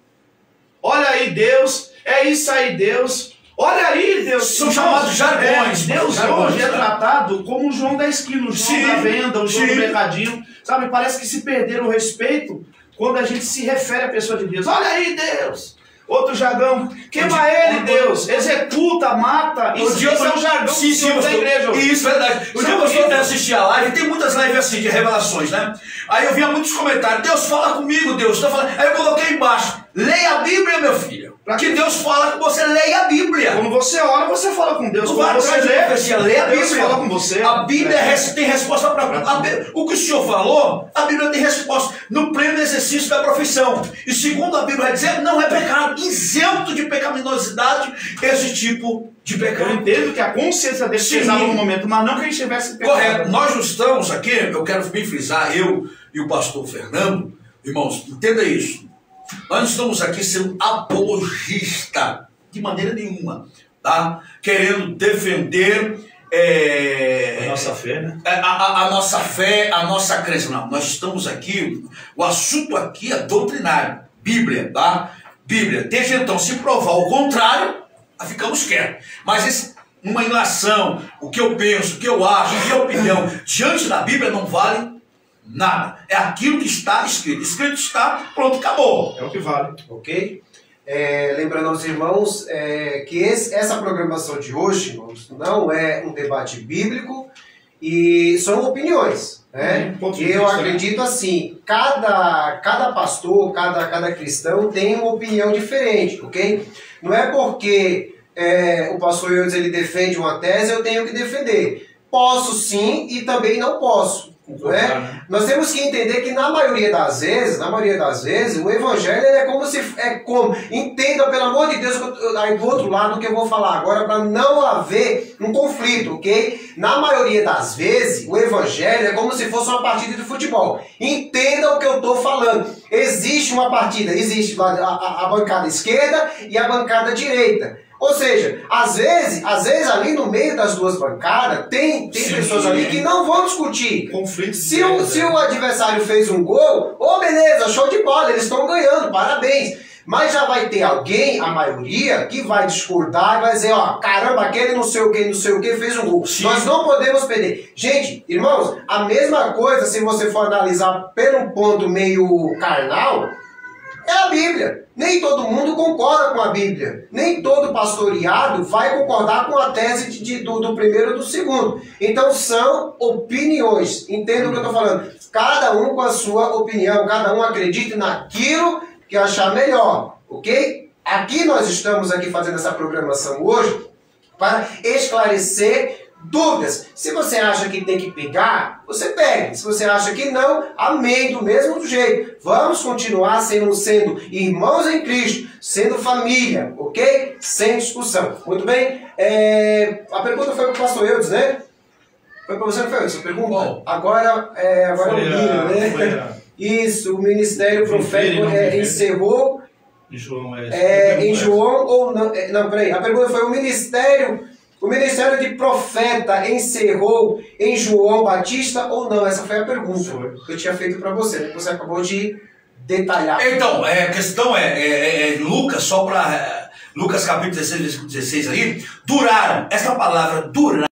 Olha aí, Deus. É isso aí, Deus. Olha aí, Deus. São chamados jargões. Deus hoje é tratado como o João da esquina, o João da venda, o João do mercadinho. Sabe, parece que se perderam o respeito quando a gente se refere à pessoa de Deus. Olha aí, Deus. Outro jargão. Queima ele, Deus. Executa, mata. Isso é um jargão da igreja. Isso, verdade. O dia que eu assisti a live, tem muitas lives assim, de revelações, né? Aí eu via muitos comentários. Deus, fala comigo, Deus. Aí eu coloquei embaixo. Leia a Bíblia, meu filho. Que Deus fala que você leia a Bíblia. Quando você ora, você fala com Deus. Quando você lê a Bíblia, Deus fala com você. A Bíblia tem resposta para tudo. O que o senhor falou, a Bíblia tem resposta no pleno exercício da profissão. E segundo a Bíblia vai dizer, não é pecado, isento de pecaminosidade esse tipo de pecado. Eu entendo que a consciência dele pesava no momento, mas não que ele estivesse pecado. Correto. Nós não estamos aqui, eu quero bem frisar, eu e o pastor Fernando, irmãos, entenda isso. Nós não estamos aqui sendo apologista de maneira nenhuma, tá? Querendo defender a nossa fé, né? A nossa fé, a nossa crença. Não, nós estamos aqui, o assunto aqui é doutrinário, Bíblia, tá? Bíblia. Desde então, se provar o contrário, ficamos quietos. Mas uma ilação, o que eu penso, o que eu acho, a minha opinião, diante da Bíblia não vale nada. É aquilo que está escrito. Escrito está, pronto, acabou. É o que vale. Ok? lembrando aos irmãos que essa programação de hoje, irmãos, não é um debate bíblico e são opiniões. Né? E eu acredito assim, cada pastor, cada cristão tem uma opinião diferente, ok? Não é porque o pastor Eudes ele defende uma tese, eu tenho que defender. Posso sim e também não posso. Né? Nós temos que entender que na maioria das vezes, o evangelho é como se... Entenda, pelo amor de Deus, aí do outro lado o que eu vou falar agora, para não haver um conflito, ok? Na maioria das vezes, o evangelho é como se fosse uma partida de futebol. Entenda o que eu estou falando. Existe uma partida, existe a bancada esquerda e a bancada direita. Ou seja, às vezes ali no meio das duas bancadas, tem pessoas ali que não vão discutir. Conflito. Se o adversário fez um gol, beleza, show de bola, eles estão ganhando, parabéns. Mas já vai ter alguém, a maioria, que vai discordar e vai dizer, caramba, aquele não sei o que fez um gol. Sim. Nós não podemos perder. Gente, irmãos, a mesma coisa, se você for analisar pelo ponto meio carnal, é a Bíblia. Nem todo mundo concorda com a Bíblia. Nem todo pastoreado vai concordar com a tese do primeiro ou do segundo. Então são opiniões. Entenda o que eu estou falando. Cada um com a sua opinião. Cada um acredita naquilo que achar melhor. Ok? Aqui nós estamos aqui fazendo essa programação hoje para esclarecer dúvidas. Se você acha que tem que pegar, você pega. Se você acha que não, amém, do mesmo jeito. Vamos continuar sendo irmãos em Cristo, sendo família, ok? Sem discussão. Muito bem? A pergunta foi para o pastor Eudes, né? Foi para você que foi essa pergunta? Bom, agora é o Miriam, né? Isso, o ministério profético encerrou. Em João, em João ou não? Não, peraí. A pergunta foi: o ministério de profeta encerrou em João Batista ou não? Essa foi a pergunta que eu tinha feito para você, né? Você acabou de detalhar. Então, a questão Lucas, só para Lucas capítulo 16, versículo 16 aí, duraram. Essa palavra duraram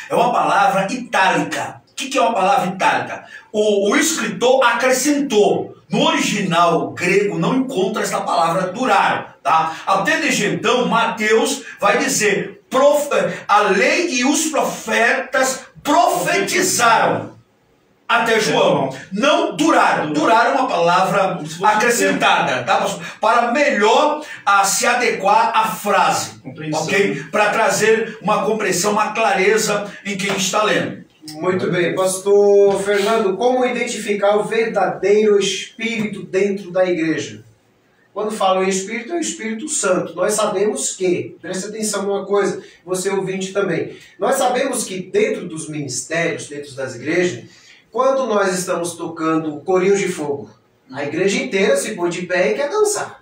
é uma palavra itálica. O que é uma palavra itálica? O escritor acrescentou. No original grego não encontra essa palavra durar, tá? Até desde então, Mateus vai dizer: a lei e os profetas profetizaram. Até João. Não duraram. Duraram uma palavra acrescentada, tá? Para melhor se adequar à frase. Ok? Para trazer uma compreensão, uma clareza em quem está lendo. Muito bem. Pastor Fernando, como identificar o verdadeiro Espírito dentro da igreja? Quando falo em Espírito, é o Espírito Santo. Nós sabemos que, preste atenção numa coisa, você ouvinte também, nós sabemos que dentro dos ministérios, dentro das igrejas, quando nós estamos tocando corinhos de fogo, a igreja inteira se põe de pé e quer dançar.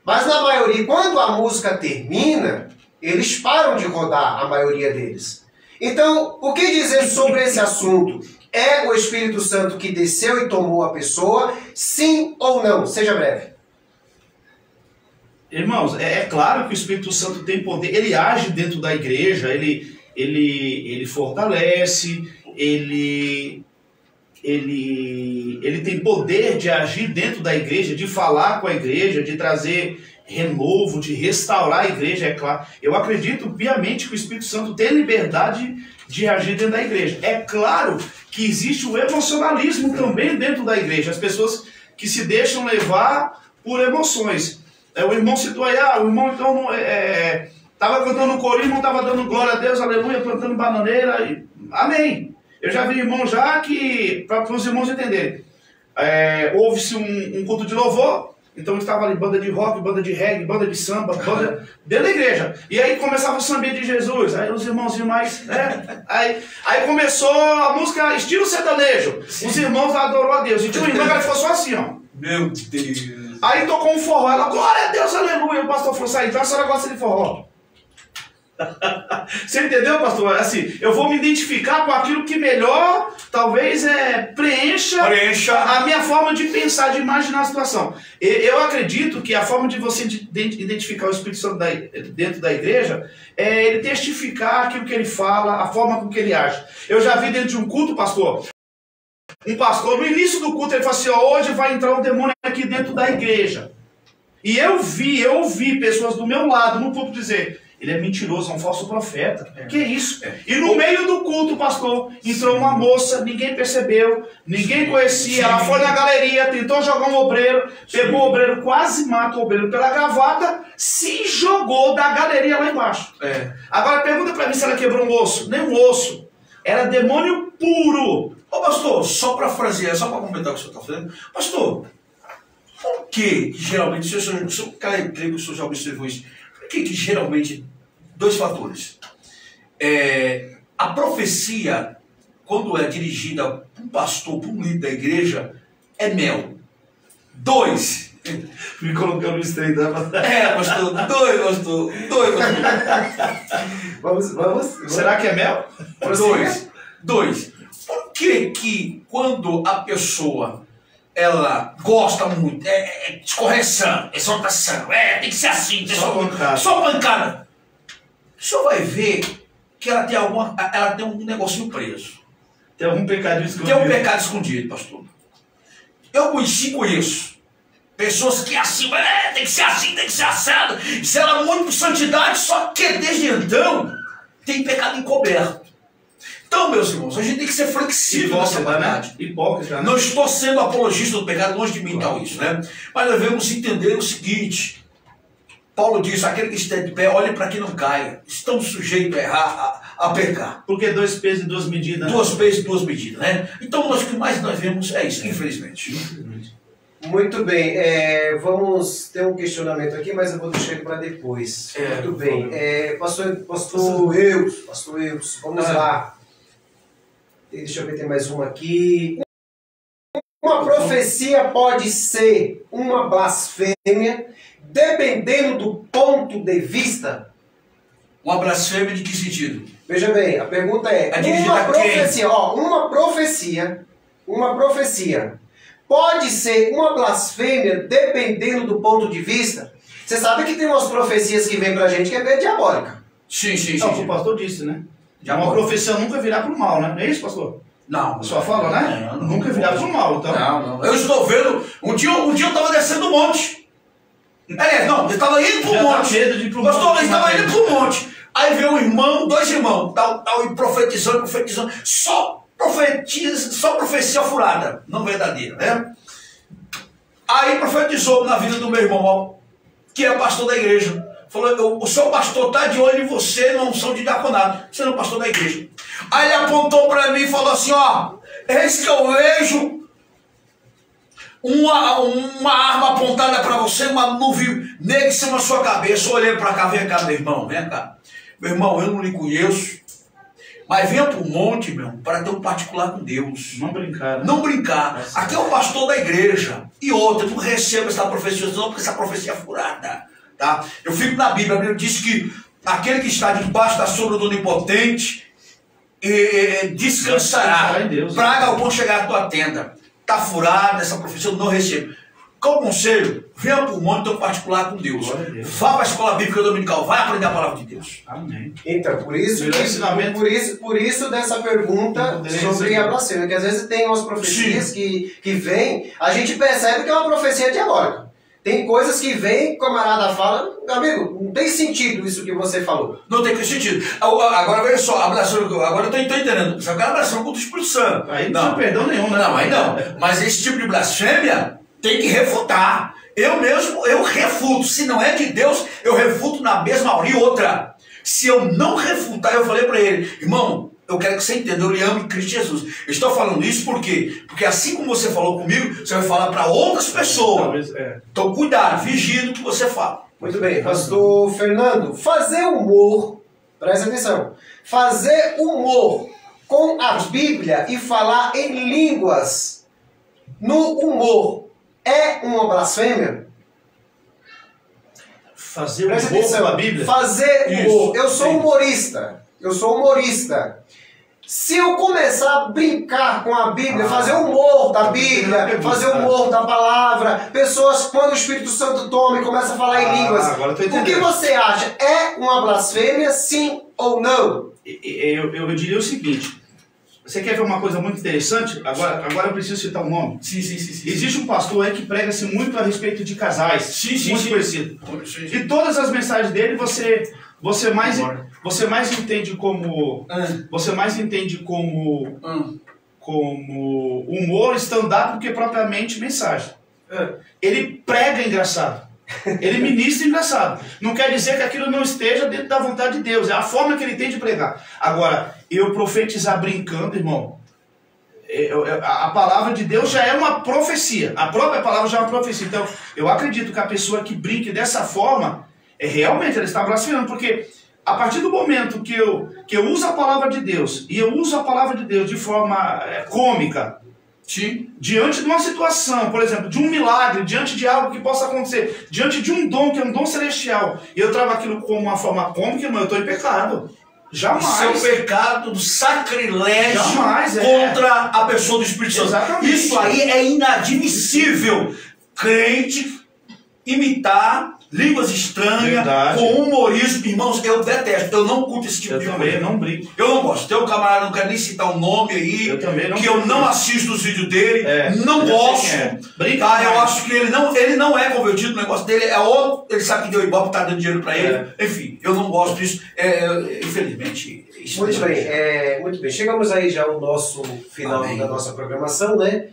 Mas na maioria, quando a música termina, eles param de rodar, a maioria deles. Então, o que dizer sobre esse assunto? É o Espírito Santo que desceu e tomou a pessoa? Sim ou não? Seja breve. Irmãos, é claro que o Espírito Santo tem poder. Ele age dentro da igreja, ele fortalece, ele tem poder de agir dentro da igreja, de falar com a igreja, de trazer renovo, de restaurar a igreja, é claro. Eu acredito piamente que o Espírito Santo tem liberdade de agir dentro da igreja. É claro que existe o emocionalismo também dentro da igreja, as pessoas que se deixam levar por emoções. O irmão citou aí, o irmão então estava cantando um corinho, não estava dando glória a Deus, aleluia, plantando bananeira, amém. Eu já vi irmão já que, para os irmãos entenderem, houve-se um culto de louvor. Então estava ali banda de rock, banda de reggae, banda de samba, banda dentro da igreja. E aí começava o samba de Jesus, aí os irmãozinhos mais... Aí começou a música estilo sertanejo. Sim. Os irmãos adorou a Deus. E tinha um irmão que ficou só assim, ó. Meu Deus. Aí tocou um forró, ela, glória a Deus, aleluia. O pastor falou, então a senhora gosta de forró. Você entendeu, pastor? Assim, eu vou me identificar com aquilo que melhor, talvez, preencha a minha forma de pensar, de imaginar a situação. Eu acredito que a forma de você identificar o Espírito Santo dentro da igreja é ele testificar aquilo que ele fala, a forma com que ele age. Eu já vi dentro de um culto, pastor, um pastor, no início do culto, ele falou assim, hoje vai entrar um demônio aqui dentro da igreja. E eu ouvi pessoas do meu lado no púlpito dizer, ele é mentiroso, é um falso profeta. Que isso? E no meio do culto, pastor, entrou uma moça, ninguém percebeu, ninguém conhecia, ela foi na galeria, tentou jogar um obreiro, pegou o obreiro, quase mata o obreiro pela gravata, se jogou da galeria lá embaixo. Agora pergunta pra mim se ela quebrou um osso. Nem um osso. Era demônio puro. Ô pastor, só para frasear, só para comentar o que o senhor está fazendo, pastor, por que geralmente, o senhor creio que o senhor já observou isso, por que geralmente, dois fatores, a profecia, quando é dirigida para um pastor, para um líder da igreja, é mel. 2, me colocando no estreito. pastor, pastor. Vamos. Será que é mel? 2. Por que quando a pessoa ela gosta muito, é correção, exortação, tem que ser assim, só pancada, o senhor vai ver que ela tem um negocinho preso. Tem algum pecadinho escondido. Tem um pecado escondido, pastor. Eu conheço pessoas que assim, tem que ser assim, tem que ser assado, zela muito por santidade, só que desde então tem pecado encoberto. Então, meus irmãos, a gente tem que ser flexível nessa verdade. Hipócrita, né? Não estou sendo apologista do pecado, longe de mim tal isso, né? Mas devemos entender o seguinte: Paulo diz, aquele que está de pé, olhe para que não caia. Estamos sujeitos a errar, a pecar. Porque 2 pesos e 2 medidas. 2 pesos e 2 medidas, né? Então, o que mais nós vemos é isso, infelizmente. Muito bem, vamos ter um questionamento aqui, mas eu vou deixar ele para depois. Muito bem, pastor Eus, vamos lá. Deixa eu ver, tem mais uma aqui. Uma profecia pode ser uma blasfêmia, dependendo do ponto de vista? Uma blasfêmia de que sentido? Veja bem, a pergunta é uma profecia pode ser uma blasfêmia dependendo do ponto de vista? Você sabe que tem umas profecias que vêm pra gente que é meio diabólica. Sim. O pastor disse, né? Uma profecia nunca virá pro mal, né? Não é isso, pastor? Não. Só fala, né? Nunca virá pro mal, então. Não. Eu estou vendo. Um dia eu estava descendo o monte. Eu estava indo pro monte. Pastor, eu estava indo pro monte. Aí veio um irmão, 2 irmãos, profetizando. Só profecia furada, não verdadeira, né? Aí profetizou na vida do meu irmão, que é pastor da igreja. Falou, o seu pastor está de olho em você na unção de diaconato. Você não é pastor da igreja. Aí ele apontou para mim e falou assim, eis que eu vejo uma arma apontada para você, uma nuvem negra em cima da sua cabeça. Eu olhei para cá, vem cá, meu irmão, vem cá. Meu irmão, eu não lhe conheço, mas venha para o monte, meu, para ter um particular com Deus. Não brincar, né? Não brincar. Aqui é o pastor da igreja. E outra, não receba essa profecia, não, porque essa profecia é furada. Tá? Eu fico na Bíblia, a Bíblia diz que aquele que está debaixo da sombra do Onipotente descansará. Praga algum chegar à tua tenda. Está furada essa profecia, eu não recebo. Qual o conselho? Venha para o monte ter um particular com Deus. Vá para a escola bíblica dominical, vai aprender a palavra de Deus. Amém. Então, por isso dessa pergunta sobre a blasfêmia, que às vezes tem umas profecias que vêm, a gente percebe que é uma profecia diabólica. Tem coisas que vem, o camarada fala, amigo, não tem sentido isso que você falou. Não tem sentido. Agora veja só, a blasfêmia, agora eu estou entendendo. Só que a blasfêmia contra o Espírito Santo. Aí não tem perdão nenhum, né? Não, aí não. Mas esse tipo de blasfêmia tem que refutar. Eu refuto. Se não é de Deus, eu refuto na mesma hora. E outra, se eu não refutar, eu falei para ele, irmão, eu quero que você entenda, eu lhe amo em Cristo Jesus. Eu estou falando isso por quê? Porque assim como você falou comigo, você vai falar para outras pessoas. Então cuidado, vigie no que você fala. Muito bem, pastor Fernando, fazer humor, presta atenção, fazer humor com a Bíblia e falar em línguas no humor é uma blasfêmia? Fazer humor com a Bíblia? Fazer humor. Eu sou humorista. Se eu começar a brincar com a Bíblia, fazer humor da Bíblia, fazer humor da palavra, pessoas, quando o Espírito Santo toma e começa a falar em línguas, o que você acha? É uma blasfêmia, sim ou não? Eu diria o seguinte, Você quer ver uma coisa muito interessante? Agora eu preciso citar um nome. Sim. Existe um pastor aí que prega-se muito a respeito de casais. Muito conhecido. Sim. E todas as mensagens dele você mais entende como humor, stand-up, do que propriamente mensagem. Ele prega engraçado. Ele ministra engraçado. Não quer dizer que aquilo não esteja dentro da vontade de Deus. É a forma que ele tem de pregar. Agora, eu profetizar brincando, irmão, a palavra de Deus já é uma profecia. A própria palavra já é uma profecia. Então, eu acredito que a pessoa que brinque dessa forma, realmente ela está blasfemando. Porque a partir do momento que eu uso a palavra de Deus, e eu uso a palavra de Deus de forma cômica, sim, diante de uma situação, por exemplo, de um milagre, diante de algo que possa acontecer, diante de um dom que é um dom celestial, e eu trago aquilo como uma forma cômica, irmão, eu estou em pecado. Jamais. Isso é o pecado do sacrilégio jamais, contra a pessoa do Espírito Santo. Exatamente. Isso aí é inadmissível. Crente imitar línguas estranhas, verdade, com humorismo. Irmãos, eu detesto. Eu não curto esse tipo de coisa. Eu também não brinco. Eu não gosto. Tem um camarada, não quero nem citar o nome aí, eu também não que eu não assisto os vídeos dele, não eu gosto. Brinca, eu acho que ele não é convertido, o negócio dele é outro, ele sabe que deu ibope, tá dando dinheiro pra ele. Enfim, eu não gosto disso. Infelizmente. Muito bem. Chegamos aí já ao nosso final da nossa programação, né?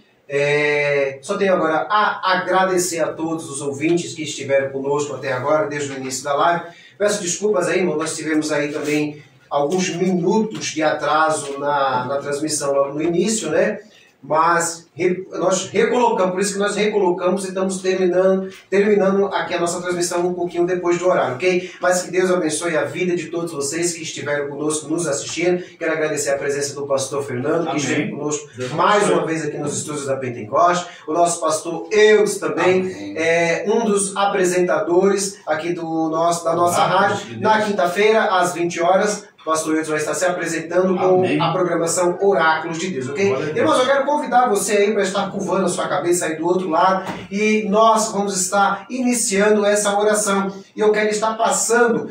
Só tenho agora a agradecer a todos os ouvintes que estiveram conosco até agora, desde o início da live. Peço desculpas aí, irmão, nós tivemos aí também alguns minutos de atraso na transmissão logo no início, né? Mas nós recolocamos, por isso que nós recolocamos e estamos terminando aqui a nossa transmissão um pouquinho depois do horário, ok? Mas que Deus abençoe a vida de todos vocês que estiveram conosco, nos assistindo. Quero agradecer a presença do pastor Fernando, que esteve conosco mais uma vez aqui nos estúdios da Pentecoste. O nosso pastor Eudes também é um dos apresentadores aqui da nossa rádio. Na quinta-feira, às 20 horas, o pastor Eudes vai estar se apresentando com a programação Oráculos de Deus, ok? Irmãos, eu quero convidar você aí para estar curvando a sua cabeça aí do outro lado e nós vamos estar iniciando essa oração. E eu quero estar passando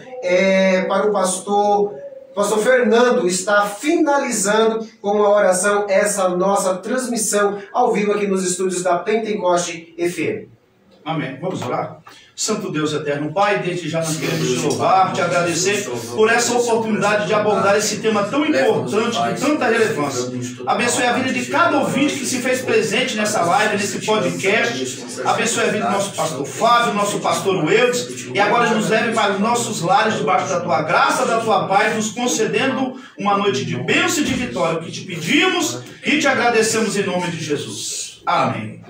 para o pastor Fernando está finalizando com a oração essa nossa transmissão ao vivo aqui nos estúdios da Pentecoste FM. Amém. Vamos orar? Santo Deus eterno, Pai, desde já nós queremos te louvar, te agradecer por essa oportunidade de abordar esse tema tão importante, de tanta relevância. Abençoe a vida de cada ouvinte que se fez presente nessa live, nesse podcast. Abençoe a vida do nosso pastor Fábio, nosso pastor Eudes, e agora nos leve para os nossos lares debaixo da tua graça, da tua paz, nos concedendo uma noite de bênção e de vitória, que te pedimos e te agradecemos em nome de Jesus. Amém.